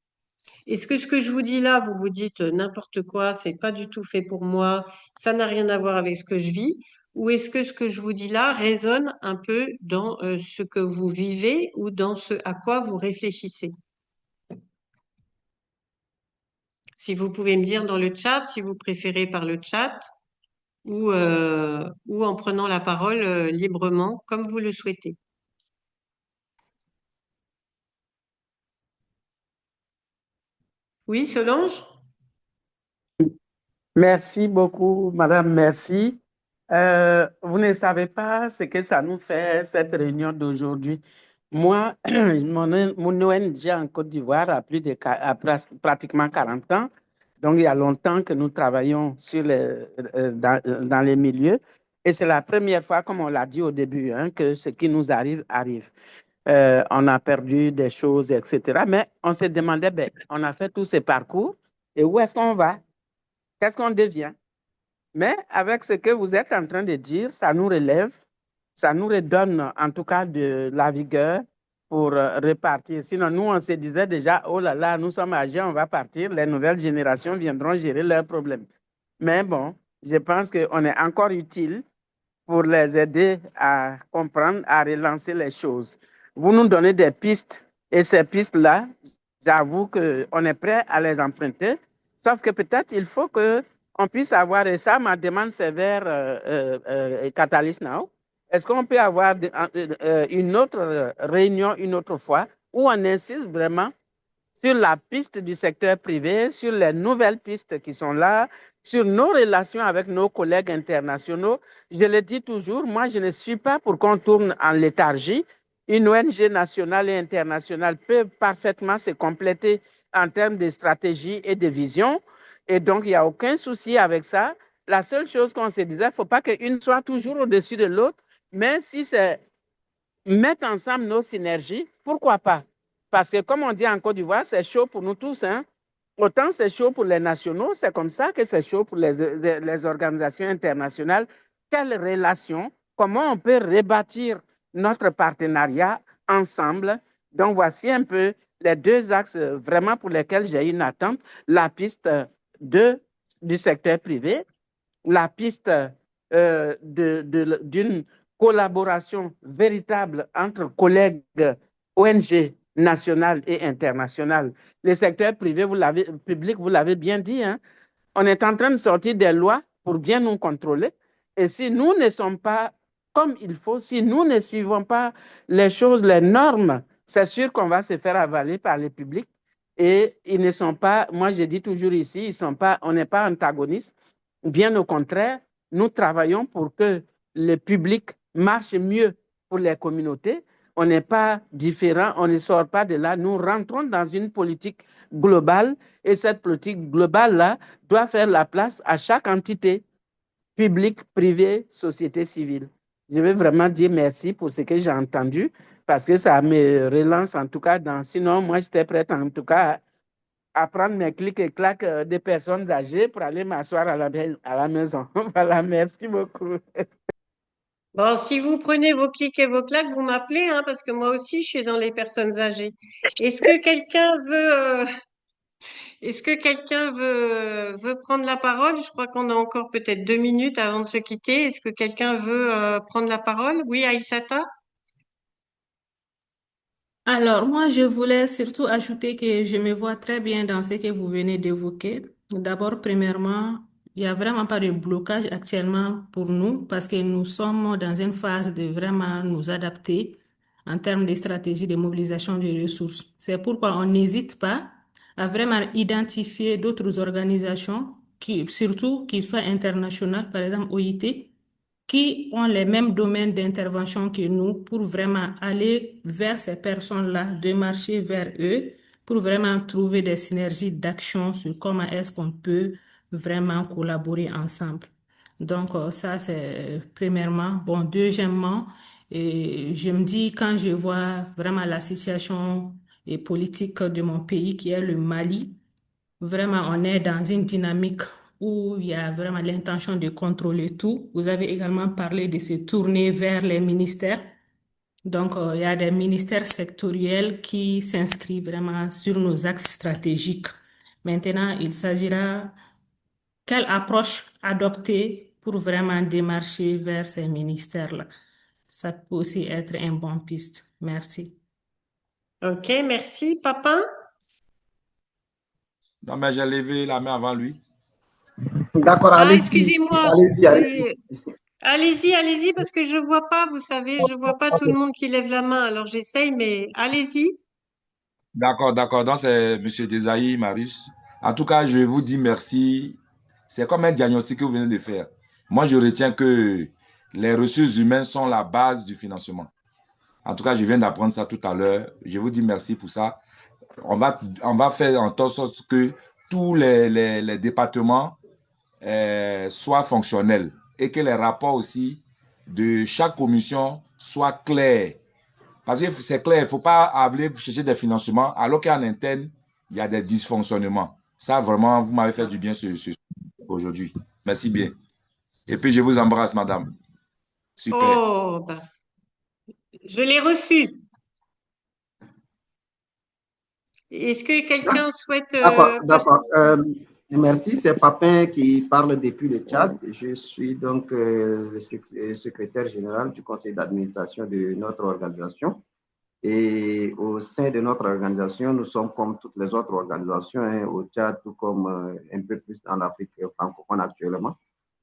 Est-ce que ce que je vous dis là, vous vous dites n'importe quoi, c'est pas du tout fait pour moi, ça n'a rien à voir avec ce que je vis, ou est-ce que ce que je vous dis là résonne un peu dans ce que vous vivez ou dans ce à quoi vous réfléchissez? Si vous pouvez me dire dans le chat, si vous préférez par le chat ou en prenant la parole librement, comme vous le souhaitez. Oui, Solange? Merci beaucoup, madame, merci. Vous ne savez pas ce que ça nous fait, cette réunion d'aujourd'hui. Moi, mon ONG en Côte d'Ivoire a pratiquement 40 ans. Donc, il y a longtemps que nous travaillons dans les milieux. Et c'est la première fois, comme on l'a dit au début, que ce qui nous arrive, arrive. On a perdu des choses, etc. Mais on se demandait, ben, on a fait tous ces parcours. Et où est-ce qu'on va? Qu'est-ce qu'on devient? Mais avec ce que vous êtes en train de dire, ça nous relève, ça nous redonne en tout cas de la vigueur pour repartir. Sinon, nous, on se disait déjà, oh là là, nous sommes âgés, on va partir, les nouvelles générations viendront gérer leurs problèmes. Mais bon, je pense qu'on est encore utile pour les aider à comprendre, à relancer les choses. Vous nous donnez des pistes et ces pistes-là, j'avoue qu'on est prêt à les emprunter, sauf que peut-être il faut qu'on puisse avoir, et ça, ma demande c'est vers Catalyst Now, est-ce qu'on peut avoir une autre réunion une autre fois où on insiste vraiment sur la piste du secteur privé, sur les nouvelles pistes qui sont là, sur nos relations avec nos collègues internationaux. Je le dis toujours, moi, je ne suis pas pour qu'on tourne en léthargie. Une ONG nationale et internationale peut parfaitement se compléter en termes de stratégie et de vision. Et donc, il n'y a aucun souci avec ça. La seule chose qu'on se disait, il ne faut pas qu'une soit toujours au-dessus de l'autre, mais si c'est mettre ensemble nos synergies, pourquoi pas? Parce que comme on dit en Côte d'Ivoire, c'est chaud pour nous tous. Autant c'est chaud pour les nationaux, c'est comme ça que c'est chaud pour les organisations internationales. Quelles relations? Comment on peut rebâtir notre partenariat ensemble? Donc, voici un peu les deux axes vraiment pour lesquels j'ai une attente. La piste du secteur privé, la piste d'une collaboration véritable entre collègues ONG nationales et internationales. Le secteur privé, public, vous l'avez bien dit, on est en train de sortir des lois pour bien nous contrôler. Et si nous ne sommes pas comme il faut, si nous ne suivons pas les choses, les normes, c'est sûr qu'on va se faire avaler par les publics. Et ils ne sont pas, moi je dis toujours ici, on n'est pas antagonistes. Bien au contraire, nous travaillons pour que le public marche mieux pour les communautés. on n'est pas différent, on ne sort pas de là. Nous rentrons dans une politique globale et cette politique globale-là doit faire la place à chaque entité publique, privée, société civile. Je veux vraiment dire merci pour ce que j'ai entendu parce que ça me relance en tout cas dans... Sinon, moi, j'étais prête en tout cas à prendre mes clics et claques des personnes âgées pour aller m'asseoir à la maison. Voilà, merci beaucoup. Bon, si vous prenez vos clics et vos claques, vous m'appelez, hein, parce que moi aussi, je suis dans les personnes âgées. Est-ce que quelqu'un veut prendre la parole? Je crois qu'on a encore peut-être 2 minutes avant de se quitter. Est-ce que quelqu'un veut prendre la parole? Oui, Aïssata? Alors, moi, je voulais surtout ajouter que je me vois très bien dans ce que vous venez d'évoquer. D'abord, premièrement, il n'y a vraiment pas de blocage actuellement pour nous parce que nous sommes dans une phase de vraiment nous adapter en termes de stratégie de mobilisation de ressources. C'est pourquoi on n'hésite pas à vraiment identifier d'autres organisations, surtout qui soient internationales, par exemple OIT, qui ont les mêmes domaines d'intervention que nous pour vraiment aller vers ces personnes-là, de marcher vers eux, pour vraiment trouver des synergies d'action sur comment est-ce qu'on peut vraiment collaborer ensemble. Donc, ça, c'est premièrement. Bon, deuxièmement, je me dis, quand je vois vraiment la situation politique de mon pays, qui est le Mali, vraiment, on est dans une dynamique où il y a vraiment l'intention de contrôler tout. Vous avez également parlé de se tourner vers les ministères. Donc, il y a des ministères sectoriels qui s'inscrivent vraiment sur nos axes stratégiques. Maintenant, il s'agira quelle approche adopter pour vraiment démarcher vers ces ministères-là. Ça peut aussi être un bon piste. Merci. Ok, merci. Papa? Non, mais j'ai levé la main avant lui. D'accord, Ah, allez-y. excusez-moi. Allez-y, allez-y. Allez-y, parce que je vois pas, vous savez, je vois pas tout le monde qui lève la main. Alors j'essaye, mais allez-y. D'accord, d'accord. Donc, c'est M. Desailly, Marius. En tout cas, je vous dis merci. C'est comme un diagnostic que vous venez de faire. Moi, je retiens que les ressources humaines sont la base du financement. En tout cas, je viens d'apprendre ça tout à l'heure. Je vous dis merci pour ça. On va faire en sorte que tous les départements soient fonctionnels et que les rapports aussi de chaque commission soient clairs. Parce que c'est clair, il ne faut pas aller chercher des financements alors qu'en interne, il y a des dysfonctionnements. Ça, vraiment, vous m'avez fait du bien aujourd'hui. Merci bien. Et puis, je vous embrasse, madame. Super. Oh, bah, je l'ai reçu. Est-ce que quelqu'un souhaite D'accord. Merci, c'est Papin qui parle depuis le Tchad. Je suis donc le secrétaire général du conseil d'administration de notre organisation. Et au sein de notre organisation, nous sommes comme toutes les autres organisations, hein, au Tchad, tout comme un peu plus en Afrique francophone actuellement,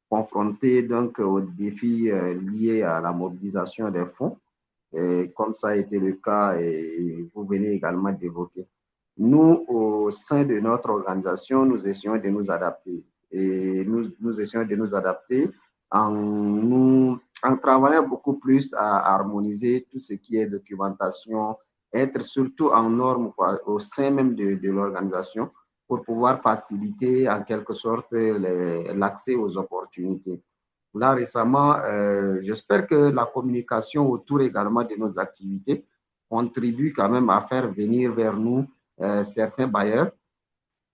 confrontés donc aux défis liés à la mobilisation des fonds, et comme ça a été le cas et vous venez également d'évoquer. Nous, au sein de notre organisation, nous essayons de nous adapter. Et nous essayons de nous adapter en travaillant beaucoup plus à harmoniser tout ce qui est documentation, être surtout en norme au sein même de l'organisation pour pouvoir faciliter en quelque sorte l'accès aux opportunités. Là, récemment, j'espère que la communication autour également de nos activités contribue quand même à faire venir vers nous certains bailleurs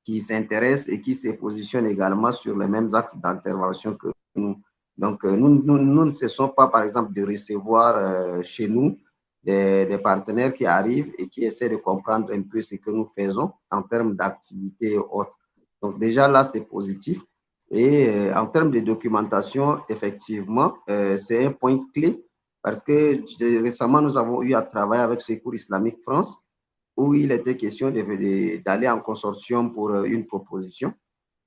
qui s'intéressent et qui se positionnent également sur les mêmes axes d'intervention que nous. Donc, nous ne cessons pas, par exemple, de recevoir chez nous des partenaires qui arrivent et qui essaient de comprendre un peu ce que nous faisons en termes d'activités et autres. Donc, déjà là, c'est positif. Et en termes de documentation, effectivement, c'est un point clé parce que récemment, nous avons eu à travailler avec Secours Islamique France où il était question d'aller en consortium pour une proposition.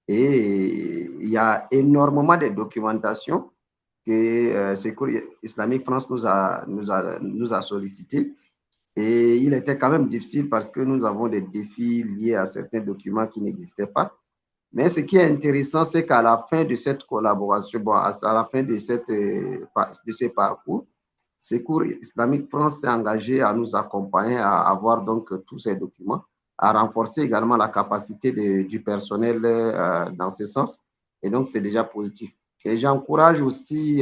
Et il y a énormément de documentation que Secours Islamique France nous a sollicité. Et il était quand même difficile parce que nous avons des défis liés à certains documents qui n'existaient pas. Mais ce qui est intéressant, c'est qu'à la fin de cette collaboration, bon, à la fin de ce parcours, Secours Islamique France s'est engagé à nous accompagner à avoir donc tous ces documents, à renforcer également la capacité du personnel dans ce sens. Et donc, c'est déjà positif. Et j'encourage aussi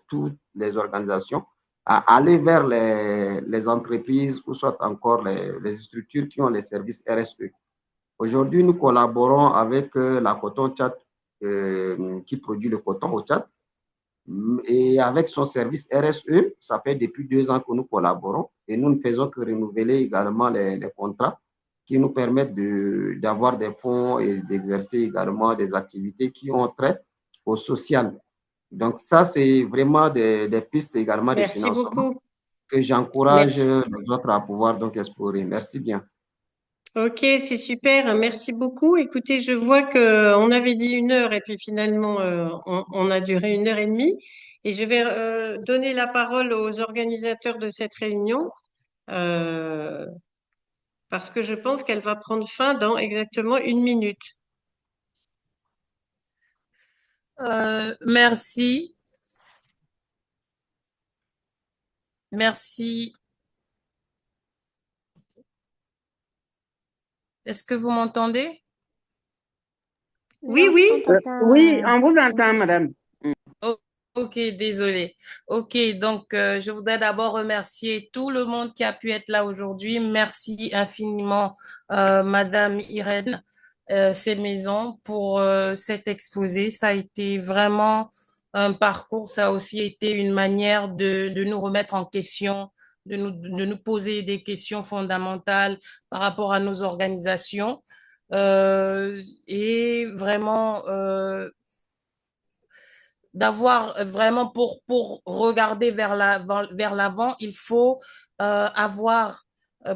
toutes les organisations à aller vers les entreprises ou soit encore les structures qui ont les services RSE. Aujourd'hui, nous collaborons avec la Coton Tchad qui produit le coton au Tchad. Et avec son service RSE, ça fait depuis 2 ans que nous collaborons et nous ne faisons que renouveler également les contrats qui nous permettent d'avoir des fonds et d'exercer également des activités qui ont trait au social. Donc ça, c'est vraiment des pistes également de Merci financement beaucoup. que j'encourage Merci. les autres à pouvoir donc explorer. Merci bien. Ok, c'est super. Merci beaucoup. Écoutez, je vois que on avait dit 1 heure et puis finalement, on a duré 1 heure et demie. Et je vais donner la parole aux organisateurs de cette réunion euh, parce que je pense qu'elle va prendre fin dans exactement 1 minute. Merci. Merci. Est-ce que vous m'entendez? Oui, Non, oui. on t'entend. Oui, on vous entend, madame. Oh, ok, désolé. Ok, donc je voudrais d'abord remercier tout le monde qui a pu être là aujourd'hui. Merci infiniment, Madame Irène Maisons pour cet exposé. Ça a été vraiment un parcours. Ça a aussi été une manière de nous remettre en question, de nous poser des questions fondamentales par rapport à nos organisations. Et vraiment d'avoir vraiment pour regarder vers l'avant, il faut avoir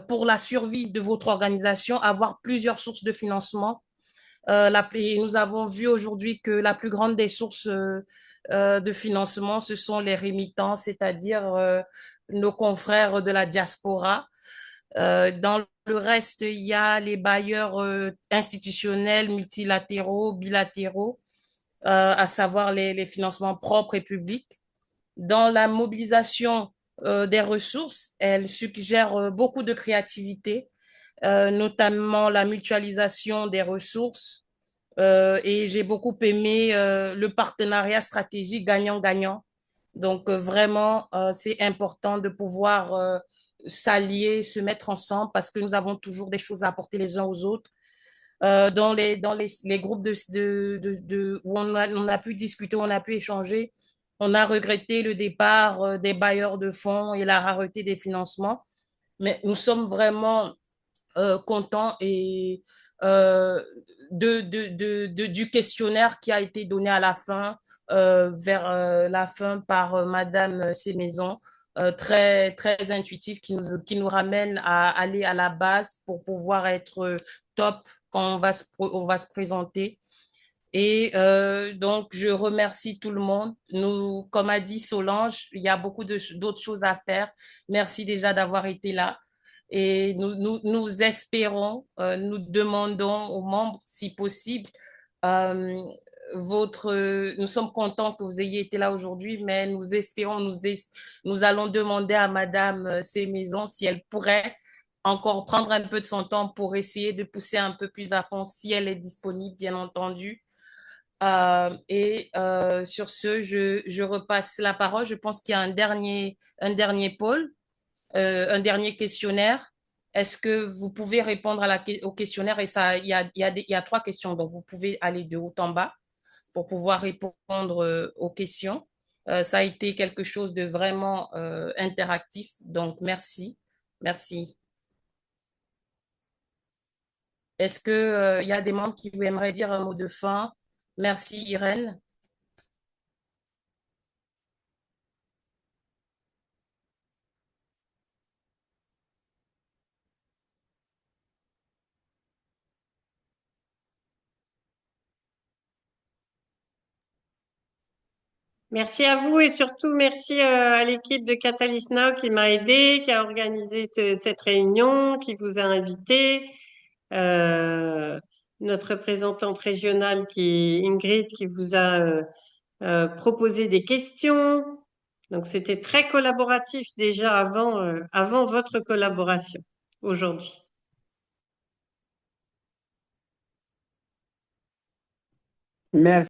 pour la survie de votre organisation, avoir plusieurs sources de financement. Nous avons vu aujourd'hui que la plus grande des sources de financement, ce sont les rémittants, c'est-à-dire nos confrères de la diaspora. Dans le reste, il y a les bailleurs institutionnels, multilatéraux, bilatéraux, à savoir les financements propres et publics. Dans la mobilisation des ressources, elle suggère beaucoup de créativité, notamment la mutualisation des ressources. Et j'ai beaucoup aimé le partenariat stratégique gagnant-gagnant. Donc vraiment, c'est important de pouvoir s'allier, se mettre ensemble parce que nous avons toujours des choses à apporter les uns aux autres dans les groupes où on a pu discuter, on a pu échanger. On a regretté le départ des bailleurs de fonds et la rareté des financements, mais nous sommes vraiment contents et euh, du questionnaire qui a été donné à la fin, vers la fin par Madame Sémaison, très, très intuitif, qui nous ramène à aller à la base pour pouvoir être top quand on va se présenter. Et donc, je remercie tout le monde. Nous, comme a dit Solange, il y a beaucoup d'autres choses à faire. Merci déjà d'avoir été là. Et nous espérons, nous demandons aux membres, si possible, euh, nous sommes contents que vous ayez été là aujourd'hui, mais nous espérons, nous allons demander à Madame Sémaison si elle pourrait encore prendre un peu de son temps pour essayer de pousser un peu plus à fond, si elle est disponible, bien entendu. Sur ce, je repasse la parole. Je pense qu'il y a un dernier pôle, un dernier questionnaire. Est-ce que vous pouvez répondre au questionnaire? Et ça, il y a 3 questions, donc vous pouvez aller de haut en bas pour pouvoir répondre aux questions. Ça a été quelque chose de vraiment interactif, donc merci. Merci. Est-ce que il y a des membres qui vous aimeraient dire un mot de fin? Merci, Irène. Merci à vous et surtout merci à l'équipe de Catalyst Now qui m'a aidé, qui a organisé cette réunion, qui vous a invité. Notre représentante régionale Ingrid qui vous a proposé des questions. Donc, c'était très collaboratif déjà avant votre collaboration aujourd'hui. Merci.